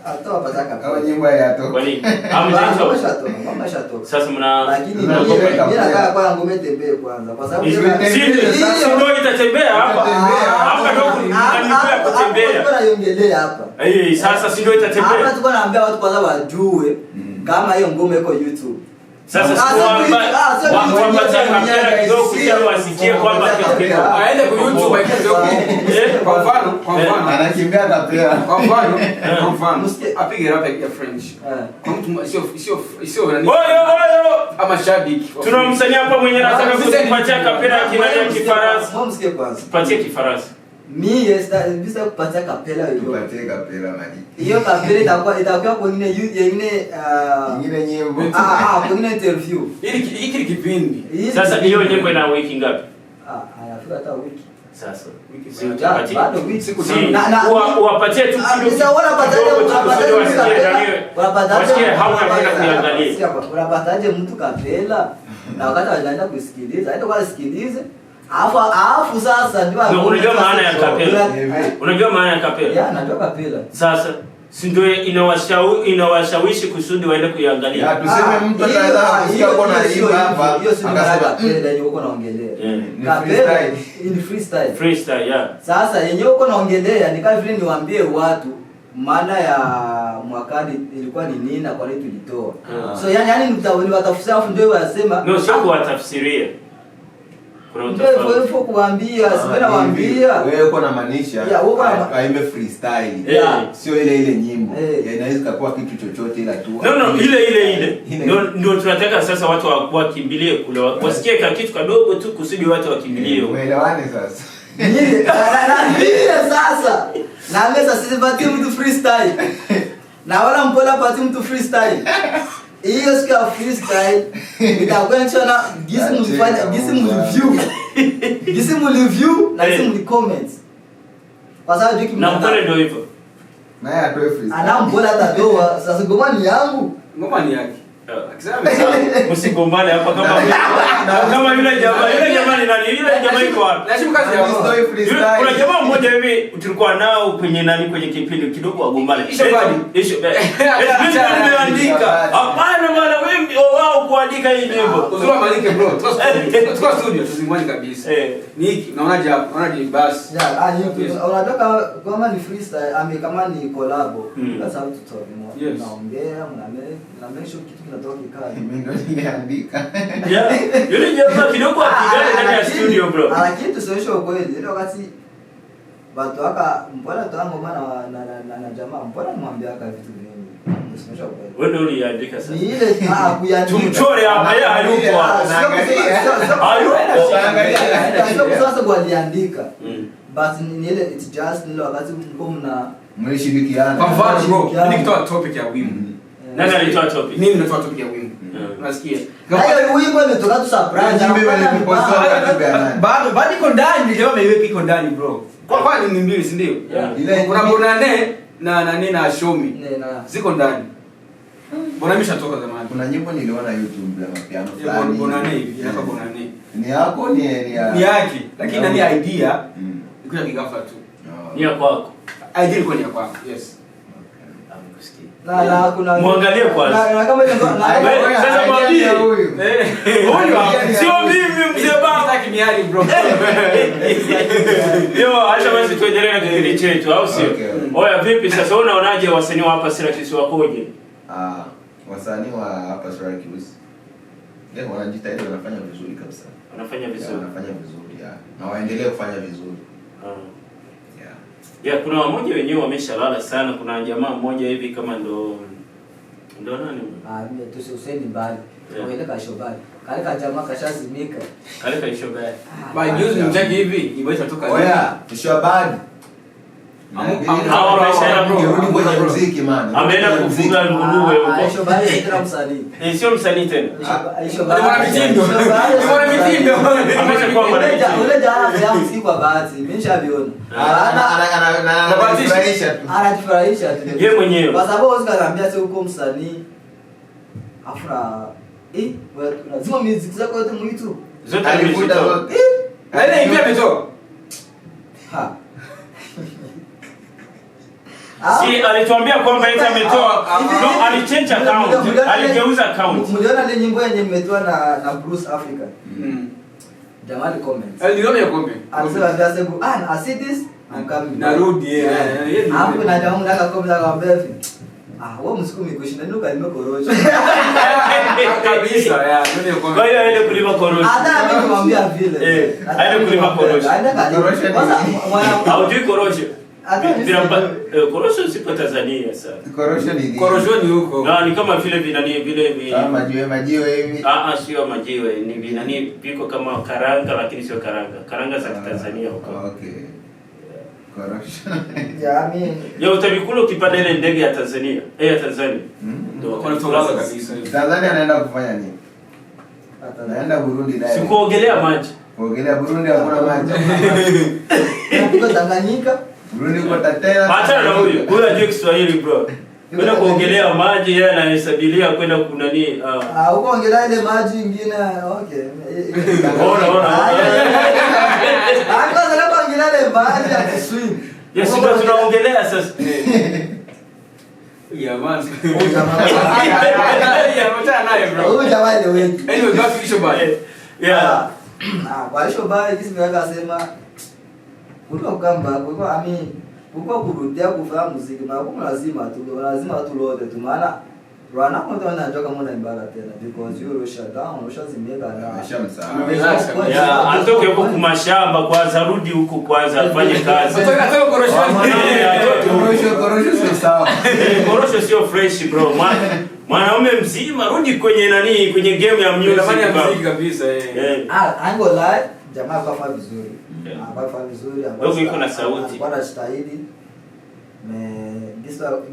Speaker 4: Atoa pataka.
Speaker 2: Au nyimbo yatoka.
Speaker 1: Kwani
Speaker 4: Mama shatoka.
Speaker 1: sasa mna
Speaker 4: Lakini mimi nataka kwa ngome tembee kwanza kwa sababu
Speaker 1: sasa ndio itatembea hapa. Hapa ndio kunanipea kutembea.
Speaker 4: Kuna yongelea hapa.
Speaker 1: Sasa si ndio itatembea.
Speaker 4: Hapa tuko naambia watu kwanza wajue kama hiyo ngome iko YouTube.
Speaker 1: Sasa wampatie kamera kidogo ili wasikie kwamba
Speaker 3: aende kwa YouTube aikaze kwa mfano
Speaker 2: anakimbia kapea.
Speaker 3: Kwa mfano apige rap ya French. Kwa mtu sio nani. Ama shabiki.
Speaker 1: Tunamsania hapa mwenye anataka kutupatia kapera ya Kifaransa.
Speaker 4: Msikie kwanza.
Speaker 1: Patie Kifaransa.
Speaker 4: Mimi bisa kupatia kapela hiyo.
Speaker 2: Kupatia kapela maji.
Speaker 4: Hiyo kapela itakuwa kwa nyingine
Speaker 2: nyimbo.
Speaker 4: Kwa interview.
Speaker 3: Hiki kipindi.
Speaker 1: Sasa hiyo nyimbo ina wiki ngapi?
Speaker 4: Anafika hata wiki.
Speaker 1: Sasa
Speaker 4: wiki bado wiki siku
Speaker 1: wapatie tu kidogo. Wasikie hauna kwenda kuangalia.
Speaker 4: Unapataje mtu kapela na wakati anaenda kusikiliza, hata kwa sikilize. Alafu sasa ndio
Speaker 1: unajua maana ya kapela. Unajua maana ya kapela?
Speaker 4: Yeah, najua kapela.
Speaker 1: Sasa si ndio inawashawishi kusudi waende kuiangalia.
Speaker 2: Tuseme mtu anaweza kusikia kuna imba hapa
Speaker 4: akasema kapela yenyewe uko naongelea. Kapela ni freestyle.
Speaker 1: Freestyle, yeah.
Speaker 4: Sasa yenyewe uko naongelea ni kama vile niwaambie watu maana ya mwakani ilikuwa ni nini na kwa nini tulitoa. So yani ni watafsiri afu ndio wasema
Speaker 1: no sio kuwatafsiria.
Speaker 4: Ndio kuambia, sipenda waambia.
Speaker 2: Wewe uko na maanisha aimbe freestyle. Sio ile nyimbo. Inaweza kuwa kitu chochote ila tu.
Speaker 1: No, ile. Ndio tunataka sasa watu wakimbilie kule. Wasikie kitu kadogo tu kusudi watu wakimbilie.
Speaker 2: Umeelewane sasa?
Speaker 4: Mimi sasa. Na mesa sisi pati mtu freestyle. Na wala mpola pati mtu freestyle. Hiyo siku ya freestyle nitakwenda na gisi mreview na gisi mcomment. Kwa sababu jiki
Speaker 1: na mpole ndio hivyo.
Speaker 2: Na yeye atoe freestyle.
Speaker 4: Ana mpola atatoa sasa ngoma ni yangu.
Speaker 3: Ngoma ni yake.
Speaker 1: Akisema msigombane hapa kama yule jamaa ni nani? Yule jamaa iko wapi?
Speaker 3: Nashimu kazi ya
Speaker 2: freestyle.
Speaker 1: Kuna jamaa mmoja hivi tulikuwa nao kwenye kipindi kidogo wagombane. Isho. Nimeandika. Hapana bwana wewe wao kuandika hii nyimbo.
Speaker 3: Uzuri malike bro. Tuko studio tuzingwani kabisa. Niki naonaje hapo? Naonaje basi.
Speaker 4: Unataka kama ni freestyle kama ni collab. Sasa tutoe naongea na mesho kitu kinatoka kikali.
Speaker 2: Mimi ndo niliandika.
Speaker 1: Yule jamaa kidogo akigale ndani ya studio bro.
Speaker 4: Lakini tusonyeshe ukweli. Ile wakati watu aka mbona tango maana na jamaa mbona nimwambia aka vitu vingi. Tusonyeshe ukweli.
Speaker 1: Wewe ndio uliandika sasa.
Speaker 4: Ni ile kuandika.
Speaker 1: Tumchore hapa yeye hayupo hapa.
Speaker 4: Hayupo. Sasa kwa aliandika. But ni ile it's just ile wakati mko
Speaker 2: mlishirikiana.
Speaker 3: Kwa mfano bro, nikitoa topic ya wimbo.
Speaker 1: Nani alitoa topic?
Speaker 3: Mimi natoa topic ya wimbo. Unasikia?
Speaker 4: Hayo wimbo imetoka tu surprise.
Speaker 3: Bado iko ndani, ndio ameiweka iko ndani bro. Kwa ni mbili si ndio? Kuna Bonane na nani na Shomi. Ziko ndani. Bonane imeshatoka zamani.
Speaker 2: Kuna nyimbo niliona YouTube ya mapiano fulani.
Speaker 3: Bonane hivi, inaka Bonane.
Speaker 2: Ni yako
Speaker 3: ni yake, lakini nani idea? Ikuja kigafa tu.
Speaker 1: Ni ya kwako.
Speaker 3: Idea ilikuwa ni ya kwako. Yes.
Speaker 4: Na kuna
Speaker 1: muangalie kwanza.
Speaker 4: Na kama ile
Speaker 1: sasa mwambie huyu. Huyu sio mimi mzee baba.
Speaker 3: Sitaki miali bro.
Speaker 1: Yo, acha basi tuendelee na kipindi chetu au sio? Oya vipi sasa unaonaje wasanii wa hapa Syracuse wakoje?
Speaker 2: Wasanii wa hapa Syracuse leo wanajitahidi, wanafanya vizuri kabisa.
Speaker 1: Wanafanya vizuri
Speaker 2: na waendelee kufanya vizuri.
Speaker 1: Kuna wamoja wenyewe wameshalala sana. Kuna jamaa mmoja hivi kama ndo nani?
Speaker 4: Mimi tusisemi mbali. Waende kashobali. Kale ka jamaa kashazimika.
Speaker 1: Kale kaishobali.
Speaker 3: By news mtaki hivi, ibeta toka.
Speaker 2: Oya, tushobali.
Speaker 1: Hawa wameshaenda
Speaker 2: kurudi kwenye muziki man.
Speaker 1: Ameenda kufuga nguruwe huko.
Speaker 4: Aishobali tena msanii.
Speaker 1: Sio msanii tena.
Speaker 4: Aishobali.
Speaker 3: Mwanamitindo.
Speaker 1: Ameshakuwa mwanamitindo.
Speaker 4: Ule jana ya muziki kwa bahati. Mimi nishaviona. Anajifurahisha tu.
Speaker 1: Yeye mwenyewe.
Speaker 4: Kwa sababu usikaniambia sio uko msanii. Afra wewe lazima muziki zako yote mu YouTube.
Speaker 1: Zote alifuta zote.
Speaker 3: Ile ingine ametoa.
Speaker 1: Si alituambia kwamba eti ametoa alichange account, aligeuza account.
Speaker 4: Mliona ile nyimbo yenye nimetoa na Bruce Africa. Jamali comment.
Speaker 3: Aliona comment.
Speaker 4: Alisema vyasegu, I see this, I'm coming.
Speaker 3: Narudi
Speaker 4: Hapo na jamaa ndaka comment akamwambia wewe msikumi kushinda ndio kalima korosho.
Speaker 3: Kabisa ya ndio comment.
Speaker 1: Kwa hiyo aende kulima korosho.
Speaker 4: Hata mimi nimwambia vile.
Speaker 1: Aende kulima korosho.
Speaker 4: Aende kalima. Kwanza
Speaker 1: haujui korosho. Korosho sipo Tanzania sasa.
Speaker 3: Korosho ni huko.
Speaker 1: Ni kama vile vile
Speaker 2: kama majiwe hivi.
Speaker 1: Sio majiwe, ni vinani piko kama karanga lakini sio karanga. Karanga za Tanzania huko.
Speaker 2: Okay. Korosho.
Speaker 1: Ya utabikula ukipanda ile ndege ya Tanzania. Ya Tanzania.
Speaker 3: Ndio wanatoa kabisa.
Speaker 2: Tanzania anaenda kufanya nini? Anaenda Burundi direct.
Speaker 1: Sikuogelea maji.
Speaker 2: Kuogelea Burundi hakuna maji.
Speaker 4: Tuko Tanganyika.
Speaker 2: Burundi kwa Tatera.
Speaker 1: Acha na huyo ajue Kiswahili bro. Kwenda kuogelea maji yeye anahesabilia kwenda kunani
Speaker 4: huko ongelea ile maji nyingine okay.
Speaker 1: Ona.
Speaker 4: Sasa leo ongelea ile maji ya swim.
Speaker 1: Yes, ndio tunaongelea sasa.
Speaker 3: Yeah man.
Speaker 4: Huyu jamaa ile wewe.
Speaker 3: Anyway, back to Shobai.
Speaker 1: Yeah.
Speaker 4: Kwa Shobai kisi mwaka sema kulikuwa kamba kulikuwa kulikuwa kurudia kufanya muziki na kwa lazima tu lote tu maana Rwana mtu anajua kama unaimba tena because you shut down ushazimeka na
Speaker 2: shamsahau.
Speaker 1: Yeah, atoke huko kumashamba kwanza, rudi huko kwanza afanye kazi.
Speaker 3: Atoka korosho.
Speaker 2: Korosho sio sawa.
Speaker 1: Korosho sio fresh bro. Mwanaume mzima rudi kwenye kwenye game ya music.
Speaker 3: Unafanya muziki kabisa
Speaker 4: ango live jamaa kwa vizuri. Kwa vizuri
Speaker 1: ambapo iko na sauti.
Speaker 4: Kwa anastahili.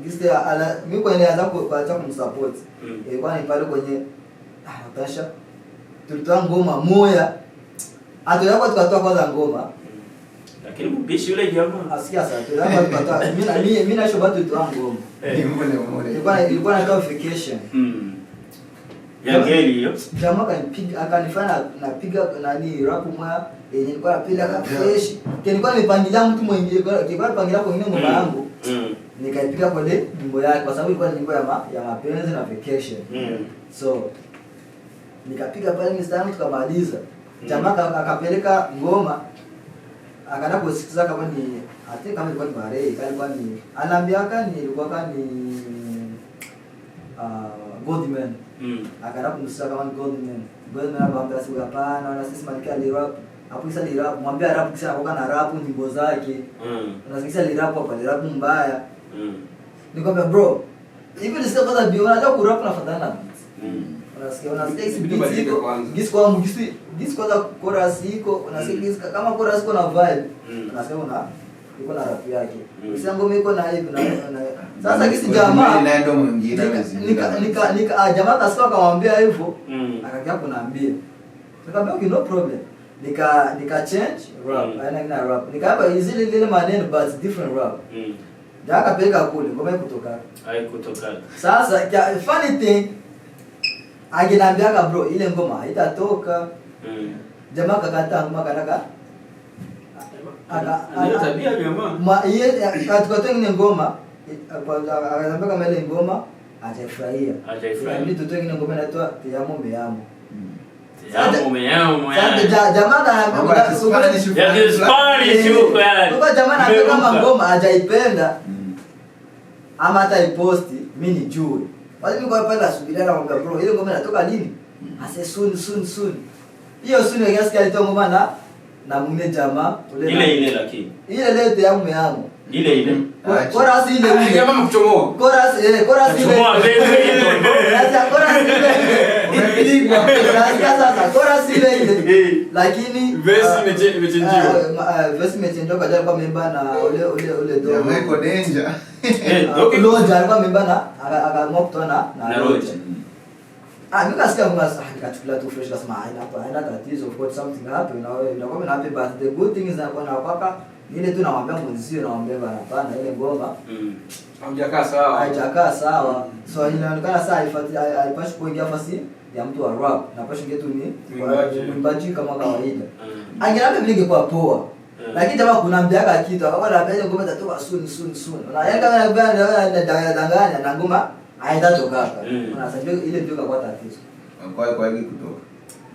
Speaker 4: Gista ala mimi kwa nianza kuacha kumsupport. Ilikuwa ni pale kwenye Natasha. Tulitoa ngoma moja. Hata tukatoa kwanza ngoma.
Speaker 1: Lakini mbishi yule jamaa.
Speaker 4: Asikia sasa. Tukatoa mimi na Shoba tulitoa ngoma. Ilikuwa na qualification.
Speaker 1: Ya geli hiyo.
Speaker 4: Jamaa akanifanya napiga rap moja yenye nilikuwa napiga kama fresh. Nilikuwa nimepangilia mtu mwingine, nilikuwa napangilia kwa ngoma yangu. Nikaipiga kwa ile nyimbo yake kwa sababu ilikuwa ni nyimbo ya mapenzi na vacation. So nikapiga pale mistari tukamaliza. Jamaa akapeleka ngoma akaenda kusikiza kama ni kama ilikuwa ni bare, ilikuwa ni anaambiaka ni ilikuwa ni Goldman. Akaenda kumsikiza kama ni Goldman. Goldman akamwambia siku hapana na sisi malkia rap. Hapo kisa ni rap, mwambia rap kisa anakoka na rap nyimbo zake. Unasikiza ni rap hapa, ni rap mbaya. Nikamwambia bro, hivi nisikia kwanza bio unajua ku rap nafuatana na beats. Unasikia hizi beats iko, gisi kwanza chorus iko, unasikia kama chorus iko na vibe. Unasikia iko na rap yake. Sasa ngoma iko na hivi na sasa gisi jamaa
Speaker 2: ndio mwingine
Speaker 4: nika jamaa kasikia akamwambia hivyo, akakia kunaambia. Nikamwambia okay no problem. Nika change rap, aina rap. Nikaamba ile maneno but different rap. Daka peka kule ngoma kutoka.
Speaker 1: Haikutoka.
Speaker 4: Sasa funny thing aginambiaka bro ile ngoma haitatoka. Jamaa kakata ngoma kanaka.
Speaker 3: Ndio tabia jamaa.
Speaker 4: Yeye tukatoa ile ngoma akaniambia kama ile ngoma hajafurahia. Ndio tutoe ile ngoma inaitwa Tiamo Meamo. Sasa jamaa anaambia
Speaker 1: Spanish huko yani.
Speaker 4: Kwa jamaa anaambia kama ngoma hajaipenda ama hata iposti mimi nijue. Wale mimi kwa pale asubiria na mwambia bro ile ngoma inatoka lini? Ase soon. Hiyo soon ya kiasi alitoa ngoma na mwingine jamaa
Speaker 1: ile lakini.
Speaker 4: Ile leo Tiamo Meamo.
Speaker 1: Ile.
Speaker 4: Chorus ile.
Speaker 3: Jamaa mkuchomoa.
Speaker 4: Chorus ile.
Speaker 1: Chomoa bebe.
Speaker 4: Chorus ile. Umepigwa. Sasa chorus ile. Lakini
Speaker 3: verse imechangiwa.
Speaker 4: Verse imechangiwa kwa sababu member na ule
Speaker 2: dogo. Jamaa iko danger.
Speaker 4: Loja alikuwa member na akaamua kutoa na Loja. Mimi kasikia nikachukulia tu fresh kasema haina tatizo of course something happened na kwa mimi happy but the good thing is that kwa paka ile tu nawaambia mwenzio nawaambia bana hapana ile ngoma haijakaa sawa so inaonekana sasa haipashi kuingia fasi ya mtu wa rap na pashi ngetu ni mwimbaji kama kawaida angelape vile ingekuwa poa Lakini jamaa kunaambiaga kitu, akaona anambia ngoma itatoka soon. Unaona kama anadanganya na ngoma haitatoka. Unasajua ile ndio kwa tatizo.
Speaker 2: Kwa hiyo kutoka.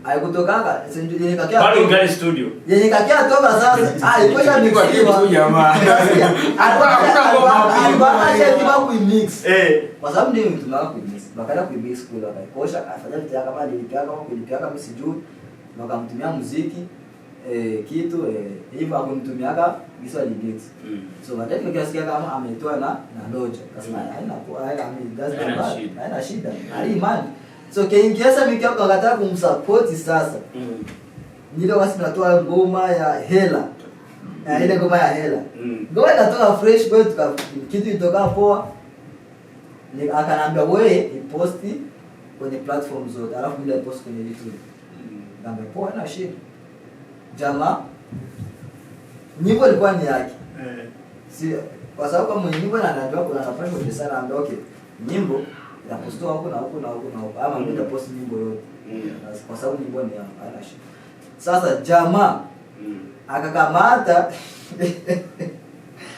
Speaker 4: Haikutokaka, yenye kakia.
Speaker 1: Pale Ugali studio.
Speaker 4: Yenye kakia toka sasa. Ilikuwa mixiwa jamaa. Alikuwa kuimix. Kwa sababu ndio tunataka kuimix. Bakaenda kuimix kule akaikosha, afanya vitu kama nilipiaka mimi sijui. Wakamtumia muziki kitu hivyo akumtumiaga hizo remix. So baadaye nikasikia kama ametoa na Loja. Kasema haina shida. Ali man. So kiingiza mimi kwa kataka kumsupport sasa. Nile wasi natoa ngoma ya Hela. Ile ngoma ya Hela. Ngoma inatoka fresh kwa kitu itoka poa. Akanambia wewe iposti kwenye platform zote, alafu bila post kwenye YouTube. Ngamba poa na shida. Jamaa nyimbo ilikuwa ni yake. Si kwa sababu kama nyimbo anajua kuna nafasi kwenye sana ambaye okay. Nyimbo inapostiwa huko na huko. Ama mimi nitaposti nyimbo yote. Kwa sababu nyimbo ni yangu, haina shida. Sasa jamaa akakamata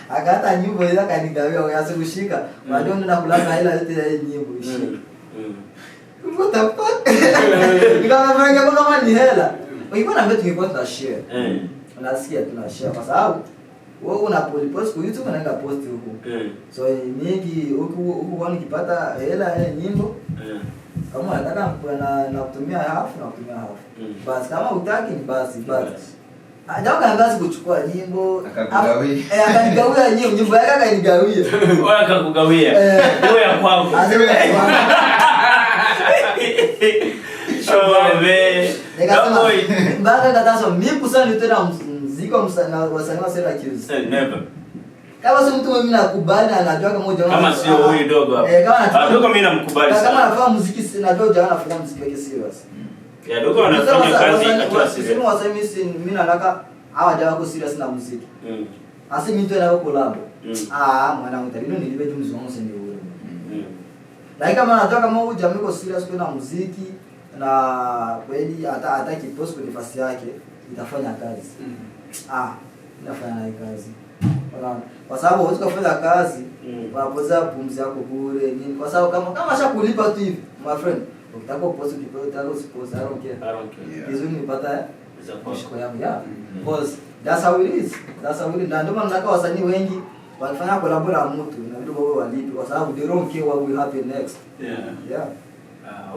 Speaker 4: akata nyimbo ile akanigawia uanze kushika. Baadaye ndo nakulaga hela yote ya nyimbo ishike. What the fuck? Nikamwambia kama ni hela. Ulikuwa na mtu ngekuwa tuna share. Unasikia tuna share kwa sababu wewe unapost kwa YouTube unaenda post huko. So mingi huko nikipata hela ya nyimbo. Kama unataka na kutumia half. Basi kama hutaki ni basi. Ndio kaanza kuchukua nyimbo. Akanigawia nyimbo yake akanigawia.
Speaker 1: Wewe akakugawia. Wewe ya kwako.
Speaker 4: Nikasema mbaka kataso mimi kusani tena muziki wa wasanii wa Syracuse.
Speaker 1: Never.
Speaker 4: Kama si mtu mimi nakubali na anajua kama moja
Speaker 1: kama sio huyu dogo hapo. Kama dogo mimi namkubali sana. Kama
Speaker 4: anafanya muziki sina dogo jana anafanya muziki wake serious.
Speaker 1: Ya dogo anafanya kazi akiwa serious.
Speaker 4: Sisi wasanii mimi nataka hawa jamaa wako serious na muziki. Asi mimi tena wako collab. Mwana mtabino nilibe tu mzungu wangu sende wewe. Lakini kama nataka kama huyu jamaa yuko serious kwa muziki na kweli hata kipost kwenye nafasi yake itafanya kazi. Inafanya nayo kazi. Kwa sababu huwezi kufanya kazi unapoteza pumzi yako bure nini, kwa sababu kama shakulipa tu hivi my friend ukitaka kupost ukitaka usipost I don't care. Hizo nipata mshiko yangu because that's how it is. Ndio maana nataka wasanii wengi wakifanya collab na mtu na vitu wao walipi, kwa sababu they don't care what will happen next.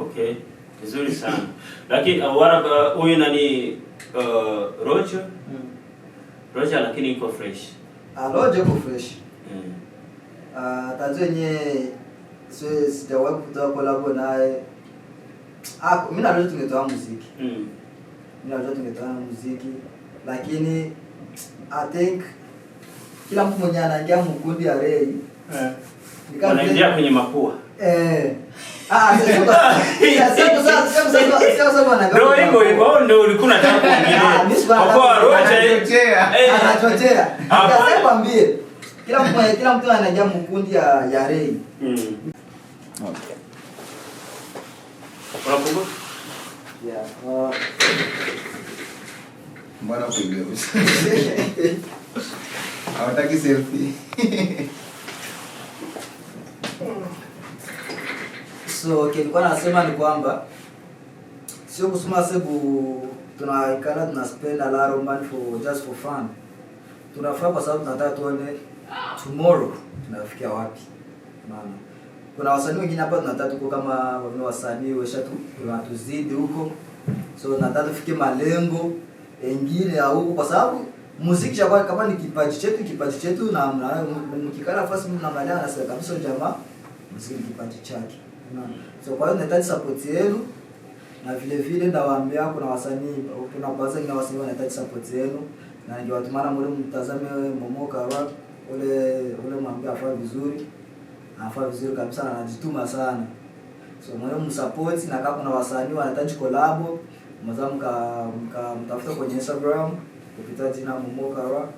Speaker 1: Okay. Vizuri sana. Lakini huyu nani Roger lakini iko fresh.
Speaker 4: Roger iko fresh. Tazo yenyewe sijawahi kutoa collab naye. Mimi na Roger tungetoa muziki. Lakini I think kila mtu mwenye anaingia mkundi ya Ray
Speaker 1: anaingia kwenye mapua. Ndio ulikuwa unataka kuongea. Kwa Roger
Speaker 4: anachochea. Sasa kwambie kila mtu anaingia mkundi ya Ray.
Speaker 2: Okay.
Speaker 1: Unakumbuka?
Speaker 2: Mbona ukigeuza? Hawataki selfie.
Speaker 4: So nilikuwa nasema ni kwamba sio kusema sababu tunaikala tunaspend a lot of money just for fun. Tunafanya kwa sababu tunataka tuone tomorrow tunafikia wapi. Maana kuna wasanii wengine hapa tunataka tuko kama wale wasanii weshatu tunatuzidi huko. So nataka tufike malengo mengine ya huko, kwa sababu muziki chakwa kama ni kipaji chetu na mkikala nafasi mnaangalia na sasa kabisa jamaa muziki ni kipaji chake. So kwa hiyo nahitaji support yenu, na vile vile ndawaambia kuna wasanii na wasanii wanahitaji support yenu, na ningewatumana mwe mtazame Momoka Rap ule mwambie afanye vizuri kabisa na anajituma sana. So mwe msupport, na kama kuna wasanii wanahitaji collab mtafuta kwenye Instagram kupitia jina Momoka Rap,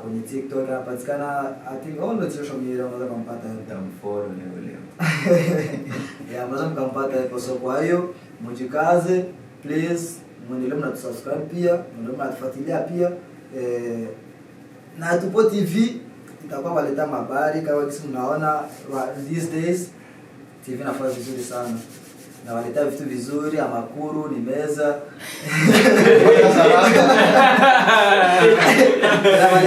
Speaker 4: kwenye TikTok anapatikana I think all the social media unaweza kumpata
Speaker 2: mtamfollow leo.
Speaker 4: Mnaweza mkampata hapo. So kwa hiyo mjikaze please, muendelee mnatusubscribe pia, muendelee mnatufuatilia pia na Tupo TV itakuwa waleta habari kama kisi mnaona these days TV inafanya vizuri sana. Na waleta vitu vizuri, amakuru, ni meza.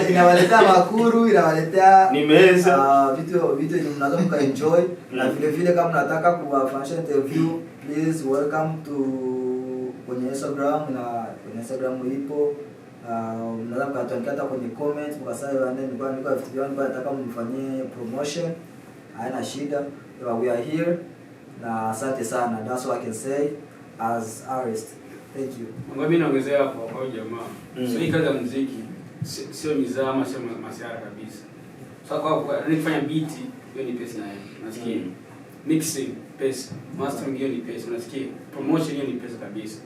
Speaker 4: Inawaletea makuru, inawaletea
Speaker 1: ni meza.
Speaker 4: Vitu mnaweza mkaenjoy. Na vile vile kama mnataka kufanya interview, please welcome to kwenye Instagram, na kwenye Instagram ipo. Mnaweza mkatuandikia hata kwenye comment mkasema bwana nilikuwa vitu vyangu nataka mnifanyie promotion. Haina shida. We are here. Na asante sana. That's what I can say as artist. Thank you.
Speaker 3: Mimi naongezea hapo kwa jamaa. So hii kazi ya muziki sio mizama, sio masiara kabisa. So kwa nifanya beat hiyo ni pesa nayo. Unasikia? Mixing pesa, mastering hiyo ni pesa, unasikia? Promotion hiyo ni pesa kabisa.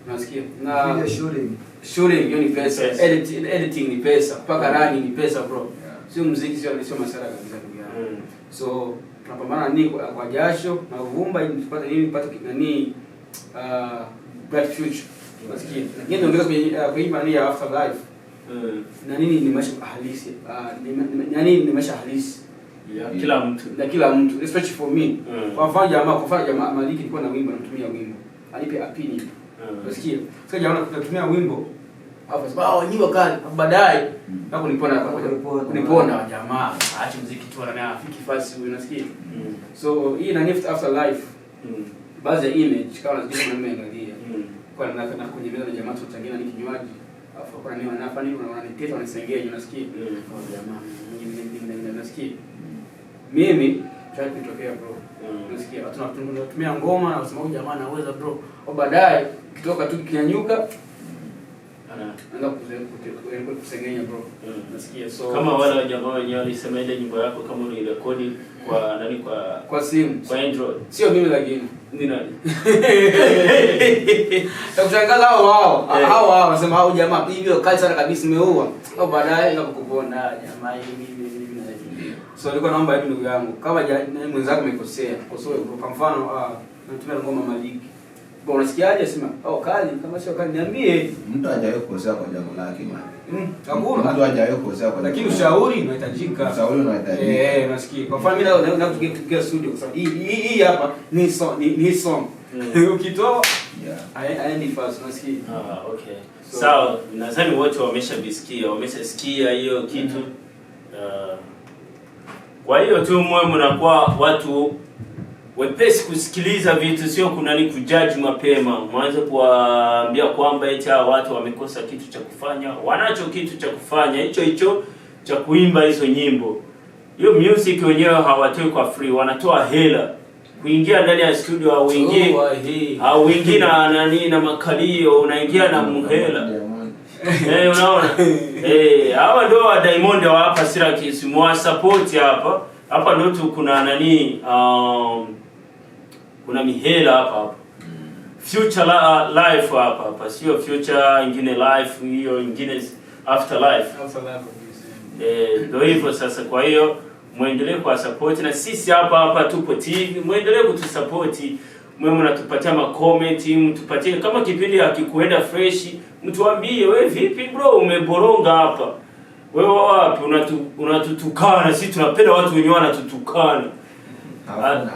Speaker 3: Unasikia? Na
Speaker 4: video
Speaker 3: shooting hiyo ni pesa, editing ni pesa, paka running ni pesa bro. Sio muziki, sio masiara kabisa ndugu yangu. So tunapambana nini kwa jasho na uvumba ili tupate nini, tupate nani bright future. Unasikia? Lakini naongeza kwenye imani ya afterlife. Na nini ni maisha halisi. Ni maisha halisi
Speaker 1: ya kila mtu.
Speaker 3: Na kila mtu, especially for me. Kwa mfano jamaa Maliki alikuwa na wimbo, anatumia wimbo. Alipe opinion. Unasikia? Sasa jamaa anatumia wimbo hapo sababu nyimbo kali baadaye na kunipona jamaa aache muziki tu na afiki fasi, unasikia? So hii na gift after life. Baadhi ya image kama unasikia mimi angalia. Kwa na kwenye meza na jamaa tutangena ni kinywaji. Afu kwa nini wanafanya nini, wananiteta wanisengeje, unasikia? Kwa jamaa mimi unasikia? Mimi try kutokea bro. Unasikia? Watu tunatumia ngoma na kusema huyu jamaa anaweza bro. Au baadaye kitoka tu kinyanyuka anaanza kusengenya bro. Nasikia so
Speaker 1: kama wale jamaa wenyewe walisema ile nyimbo yako kama ni rekodi kwa nani,
Speaker 3: kwa simu,
Speaker 1: kwa Android.
Speaker 3: Sio mimi lakini
Speaker 1: ni nani?
Speaker 3: Takushangaza hao wanasema hao jamaa hivyo kali sana kabisa umeua. Au baadaye nakukupona jamaa hivi. So nilikuwa naomba hivi ndugu yangu, kama mwenzako umekosea, kosoe kwa mfano natumia ngoma Maliki. Bwana unasikiaje? Sema kali, kama sio kali niambie.
Speaker 2: Mtu hajawahi kukosea kwa jambo lake man.
Speaker 3: Hakuna.
Speaker 2: Mtu hajawahi kukosea kwa, lakini
Speaker 3: ushauri unahitajika.
Speaker 2: Ushauri unahitajika.
Speaker 3: Unasikia. Kwa mfano mimi na kutukia studio kwa sababu hii hapa ni song. Ukitoa aendi fast, unasikia.
Speaker 1: Okay. Sawa, nadhani wote wameshasikia hiyo kitu. Kwa hiyo tu mwe mnakuwa watu wepesi kusikiliza vitu, sio kunani kujudge mapema. Mwanzo kuambia kwamba eti watu wamekosa kitu cha kufanya, wanacho kitu cha kufanya hicho cha kuimba hizo nyimbo. Hiyo music wenyewe hawatoi kwa free, wanatoa hela. Kuingia ndani ya studio au uingie na nani na makalio, unaingia na mhela. Unaona? Hawa ndio wa Diamond wa hapa Syracuse, mwa support hapa. Hapa ndio tu kuna nani kuna mihela hapa. Future life hapa. Sio future ingine life, hiyo ingine afterlife. Ndio hivyo sasa. Kwa hiyo muendelee kwa support, na sisi hapa Tupo TV muendelee kutusupport. Mwe mnatupatia ma comment, mtupatie kama kipindi hakikuenda fresh, mtuambie wewe vipi bro umeboronga hapa. Wewe wapi unatutukana, sisi tunapenda watu wenyewe wanatutukana.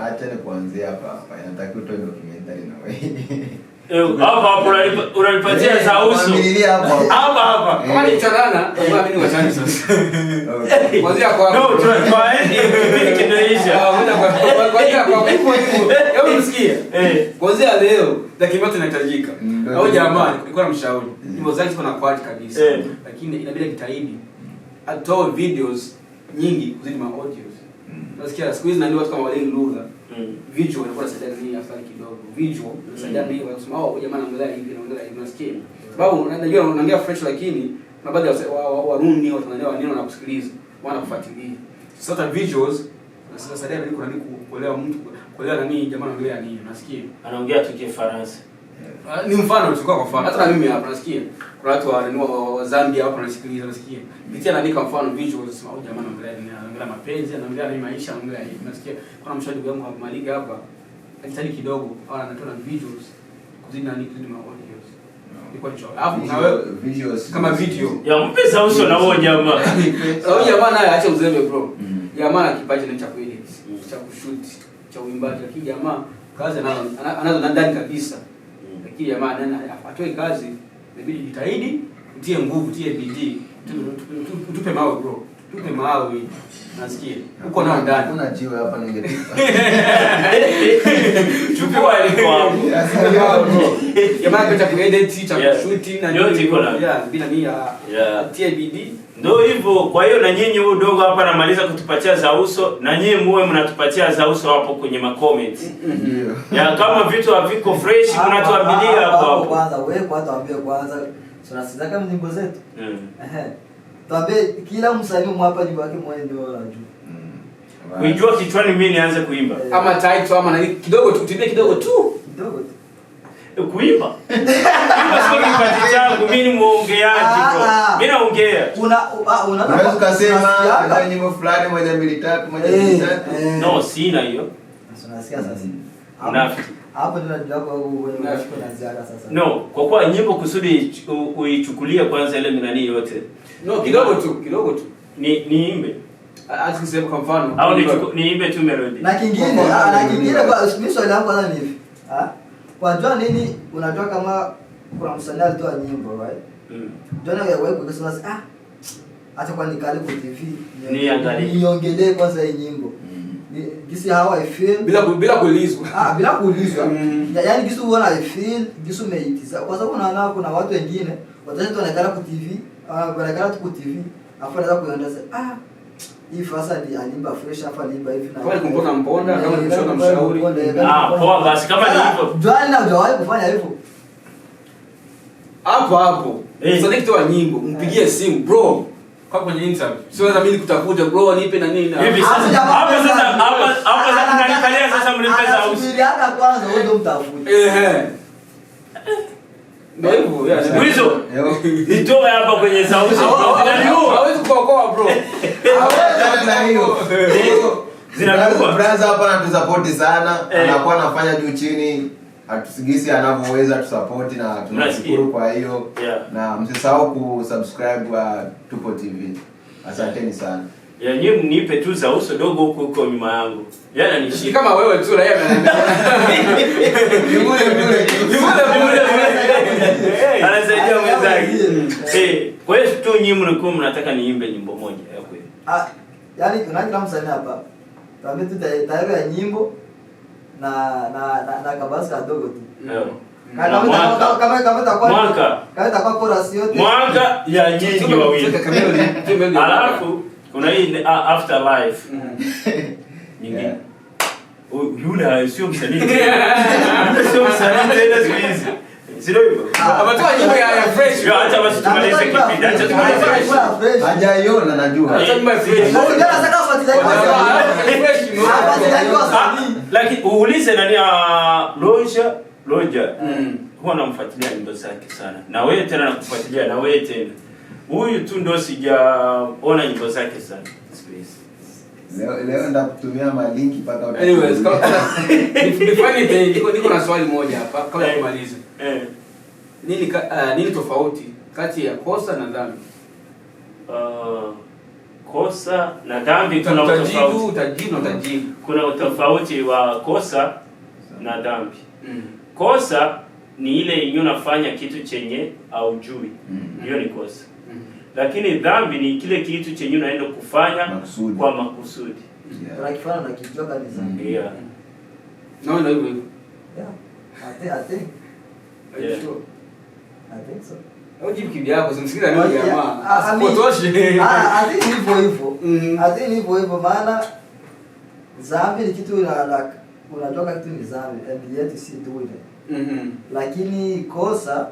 Speaker 2: Acha ni kuanzia hapa. Inatakiwa utoe documentary na wewe.
Speaker 1: Hapa unanipatia za uso. Hapa.
Speaker 3: Kama ni chanana, kama mimi wachani sasa. Kuanzia kwa
Speaker 1: no, tunaende kipindi kinaisha.
Speaker 3: Kuanzia kwa hivyo. Hebu msikie. Kuanzia leo dakika tunahitajika. Au jamaa nilikuwa namshauri. Nyimbo zake ziko na quality kabisa. Lakini inabidi kitaidi atoe videos nyingi kuzidi ma audios. Nasikia siku hizi nani watu kama wale lugha. Visual walikuwa nasaidia nini afanye kidogo. Visual nasaidia nini wanasema jamaa anaangalia hivi nasikia. Sababu unajua unaongea French lakini kuna baadhi ya Warundi watu wanaelewa nini wanakusikiliza, wanakufuatilia. Sasa visuals nasaidia nini kuna nini kuelewa mtu, kuelewa nani jamaa anaongelea nini, nasikia.
Speaker 1: Anaongea tu Kifaransa.
Speaker 3: Ni mfano tulikuwa kwa mfano. Hata na mimi hapa nasikia. Kuna watu wa Zambia hapo wanasikiliza, nasikia. Nitia naandika mfano visuals sema jamaa anaongelea nini, anaongelea mapenzi, anaongelea nini maisha, anaongelea hivi, nasikia. Kuna mshauri wangu wa Maliki hapa. Akitani kidogo au anatoa visuals kuzidi nani kuzidi ma audios. ilikuwa ni chora. Alafu na wewe
Speaker 2: videos
Speaker 3: kama video.
Speaker 1: Ya mpesa uso na huo jamaa.
Speaker 3: Huyo jamaa naye acha uzembe bro. Jamaa ana kipaji cha kuedit, cha kushoot, cha uimbaji. Lakini jamaa kazi anazo ndani kabisa. Lakini jamaa atoe kazi, inabidi jitahidi, utie nguvu, utie bidii. Tupe mawe bro. Tupe mawe. Nasikia. Uko na ndani.
Speaker 2: Kuna jiwe hapa ningetupa.
Speaker 1: Chukua liko hapo.
Speaker 3: Jamaa peta kuedit, cha kushoot na
Speaker 1: yote iko na.
Speaker 3: Bila nia. Tie bidii.
Speaker 1: Ndio hivyo. Kwa hiyo na nyinyi huyu dogo hapa namaliza kutupatia za uso, na nyinyi muwe mnatupatia za uso hapo kwenye ma comments. Ya kama vitu haviko fresh mnatuambilia hapo.
Speaker 4: Kwanza wewe kwanza tuambie kwanza tunasikiza kama nyimbo zetu. Tuambie kila msanii hapa nyimbo yake mwenyewe ndio anajua.
Speaker 1: Unajua kichwani mimi nianze kuimba.
Speaker 3: Ama title ama na kidogo tu, tibie kidogo tu.
Speaker 4: Kidogo tu.
Speaker 1: Kuimba. Sio kipaji changu, mimi ni muongeaji bro. Mimi naongea.
Speaker 2: Unaweza kusema ndio nyimbo fulani moja mbili tatu moja mbili tatu.
Speaker 1: No, sina hiyo.
Speaker 4: Unasikia sasa.
Speaker 1: Unafiki.
Speaker 4: Hapo ndio ndio unafiki na ziada sasa.
Speaker 1: No, kwa kuwa nyimbo kusudi uichukulie kwanza ile minani yote.
Speaker 3: No, kidogo tu.
Speaker 1: Niimbe.
Speaker 3: Acha kusema kwa mfano.
Speaker 1: Au niimbe tu melody.
Speaker 4: Na kingine kwa mimi swali langu kwanza ni hivi. Unajua nini? Unajua kama kuna msanii alitoa nyimbo, right? Jana wewe ukisema acha kwa nikale kwa TV. Niongelee kwanza hii nyimbo. Gisi how I feel
Speaker 3: bila kuulizwa.
Speaker 4: Bila kuulizwa. Yaani gisi uona I feel, gisi umeitiza. Kwa sababu unaona kuna watu wengine wataenda wanakala kwa TV, wanakala tu kwa TV. Afa anaweza kuendeleza hii fasa ni alimba fresh hapa alimba hivi na.
Speaker 3: Kwa kumpona mponda kama nimeshona mshauri.
Speaker 1: Poa basi kama ni hivyo.
Speaker 4: Jana na hujawahi kufanya hivyo.
Speaker 3: Hapo. Sasa kitu wa nyimbo, mpigie simu bro. Kwa kwenye interview. Siweza mimi kutafuta bro nipe na nini.
Speaker 1: Hivi sasa hapa sasa tunanikalia sasa mlipeza au.
Speaker 4: Hata kwanza wewe ndio mtafuta.
Speaker 3: Ndio hivyo.
Speaker 1: Mwizo. Itoe hapa kwenye sauti.
Speaker 3: Hawezi kuokoa bro.
Speaker 2: Hawezi na hiyo.
Speaker 1: Zinakuwa
Speaker 2: brother hapa anatusupport sana. Anakuwa anafanya juu chini. Atusigisi anavyoweza tusupport na tunashukuru kwa hiyo. Na msisahau kusubscribe kwa Tupo TV. Asanteni sana.
Speaker 1: Ya nyinyi mnipe tu za uso dogo huko nyuma yangu. Yana nishi
Speaker 3: kama wewe tu raia ananiambia.
Speaker 1: Anasaidia mwenzake. Kwa hiyo tu nyinyi mlikuwa mnataka niimbe nyimbo moja ya kweli.
Speaker 4: Yaani kuna msanii hapa. Tuambie tu tayari ya nyimbo na kabasi kadogo tu. Kama itakuwa chorus yote.
Speaker 1: Mwaka ya nyinyi wawili. Alafu kuna hii afterlife. Nyingine. Yule sio msanii. Sio msanii tena siku hizi. Sio hivyo.
Speaker 3: Ametoa nyimbo ya fresh.
Speaker 1: Acha basi tumalize kipindi. Acha tumalize.
Speaker 2: Hajaiona najua.
Speaker 3: Acha nyimbo ya fresh.
Speaker 1: Lakini uulize nani Loja. Huwa namfuatilia nyimbo zake sana. Na wewe tena nakufuatilia na wewe tena. Huyu tu ndo sijaona nyimbo zake sana.
Speaker 2: Leo ndakutumia malinki paka
Speaker 3: utaona. Anyways, nifanye tena niko na swali moja hapa kabla ya kumaliza. Nini tofauti kati ya kosa na dhambi?
Speaker 1: Kosa na dhambi kuna utofauti.
Speaker 3: Utajibu.
Speaker 1: Kuna utofauti wa kosa na dhambi. Kosa ni ile yenye unafanya kitu chenye haujui. Hiyo ni kosa. Lakini dhambi ni kile kitu chenye unaenda kufanya kwa makusudi.
Speaker 4: Unakifanya na kijua kabisa.
Speaker 3: No, hivyo.
Speaker 4: I think. I think so.
Speaker 3: Ujibu kivyako, usimsikiza nini jamaa. Asipotoshe.
Speaker 4: I think hivyo maana dhambi ni kitu unajua kitu ni dhambi and yet si doing it. Lakini kosa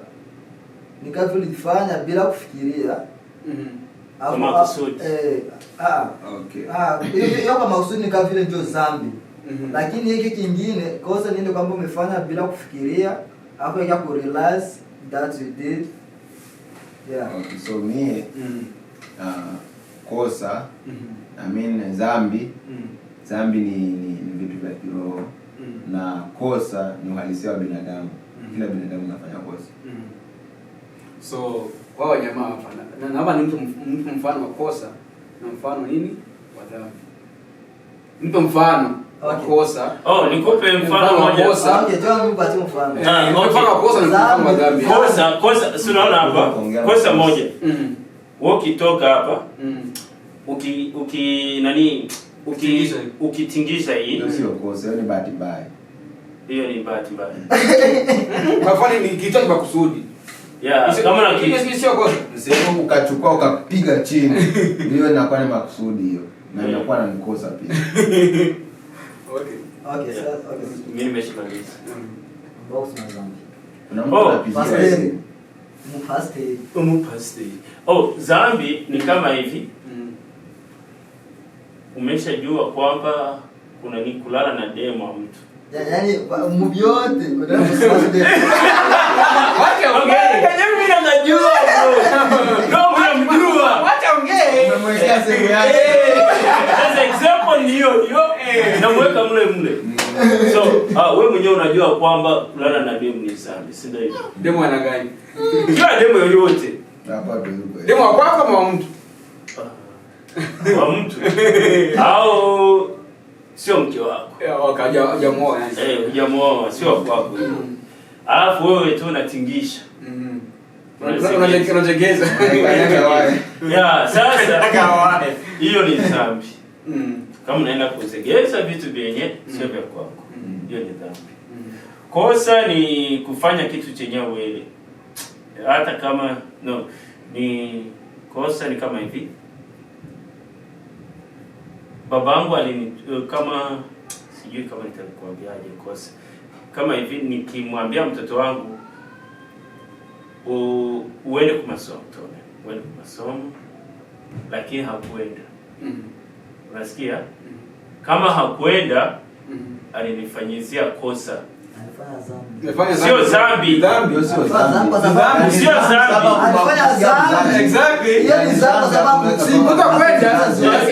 Speaker 4: ni kama vile ulifanya bila kufikiria.
Speaker 1: Kwa makusudi.
Speaker 4: Hiyo kwa makusudi ni kama vile ndio dhambi. Lakini hiki kingine kosa ni ndio kwamba umefanya bila kufikiria, hapo ya ku realize that you did.
Speaker 2: Okay, so me kosa dhambi ni vitu vya kiroho na kosa ni uhalisia wa binadamu. Kila binadamu anafanya kosa.
Speaker 3: So wao jamaa hapa na naomba nimpe mfano wa kosa na mfano nini wa dhambi. Nipe mfano wa kosa.
Speaker 1: Nikupe mfano moja.
Speaker 4: Okay, toa mpate mfano.
Speaker 3: Mfano wa kosa na mfano wa dhambi.
Speaker 1: Kosa si unaona hapa? Kosa moja. Wewe ukitoka hapa, ukitingisha hii.
Speaker 2: Ndio sio kosa, hiyo ni bahati mbaya.
Speaker 1: Hiyo ni bahati mbaya.
Speaker 3: Kwa mfano ni kitu cha kusudi.
Speaker 1: Kama na
Speaker 3: kitu sio kosa.
Speaker 2: Sema ukachukua ukapiga chini. Hiyo inakuwa ni makusudi hiyo. Na inakuwa na mkosa pia.
Speaker 4: Okay, sasa
Speaker 1: mimi nimeshamaliza.
Speaker 4: Box na dhambi.
Speaker 2: Kuna mtu anapigia.
Speaker 4: Mufaste.
Speaker 1: Dhambi ni kama hivi. Umeshajua kwamba kuna ni kulala na demo wa mtu.
Speaker 4: Yaani mubiote unataka demo.
Speaker 3: Wacha ongee.
Speaker 1: Mimi najua bro. Mjua.
Speaker 3: Wacha ongee.
Speaker 2: Umemwekea sehemu yake.
Speaker 1: As example hiyo namweka mle. So, wewe mwenyewe unajua kwamba kulala na demo ni dhambi, si ndio hivyo?
Speaker 3: Demo ana gani?
Speaker 1: Kila demo yoyote.
Speaker 2: Hapa ndio.
Speaker 3: Demo wako kama wa mtu.
Speaker 1: Wa mtu. Au sio mke wako.
Speaker 3: Hujamuoa yani.
Speaker 1: Hujamuoa, sio wako. Alafu wewe tu unatingisha.
Speaker 3: Unajegeza.
Speaker 1: Sasa hiyo ni dhambi. Kama unaenda kuzegeza vitu vyenye sio vya kwako. Hiyo ni dhambi. Kosa ni kufanya kitu chenye wewe. Hata kama ni kosa ni kama hivi. Babangu kama sijui kama nitakwambiaje kosa. Kama hivi nikimwambia mtoto wangu uende kwa masomo lakini hakuenda. Unasikia? Kama hakuenda alinifanyizia kosa. Sio dhambi.
Speaker 2: Sio dhambi.
Speaker 3: Exactly.
Speaker 4: Hiyo ni dhambi sababu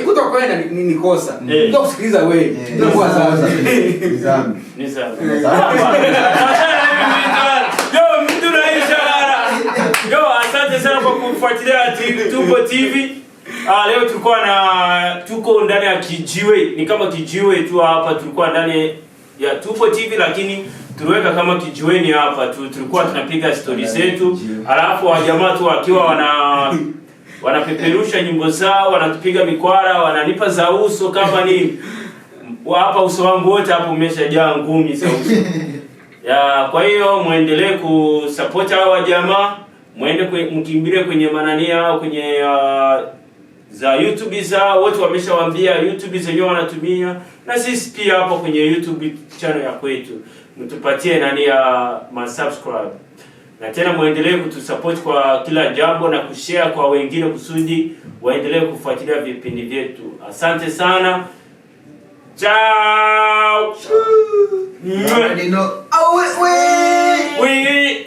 Speaker 3: kutokwenda ni kosa. Ndio kusikiliza wewe. Ndio kwa dhambi.
Speaker 1: Ni dhambi. Mtu naisha. Asante sana kwa kufuatilia Tupo TV. Leo tuko ndani ya kijiwe, ni kama kijiwe tu hapa. Tulikuwa ndani ya Tupo TV lakini tuliweka kama kijiweni hapa tu. Tulikuwa tunapiga story zetu, alafu wajamaa tu wakiwa wanapeperusha nyimbo zao, wanatupiga mikwara, wananipa za uso kama ni hapa uso wangu wote hapo umeshajaa ngumi za uso. Kwa hiyo muendelee kusupport hawa jamaa, mkimbilie kwenye manania au kwenye za YouTube zao. Wote wameshawaambia YouTube zenyewe wanatumia, na sisi pia hapo kwenye YouTube channel ya kwetu mtupatie subscribe. Na tena muendelee kutusupport kwa kila jambo na kushare kwa wengine kusudi waendelee kufuatilia vipindi vyetu. Asante sana. Ciao.
Speaker 2: Nino.
Speaker 1: We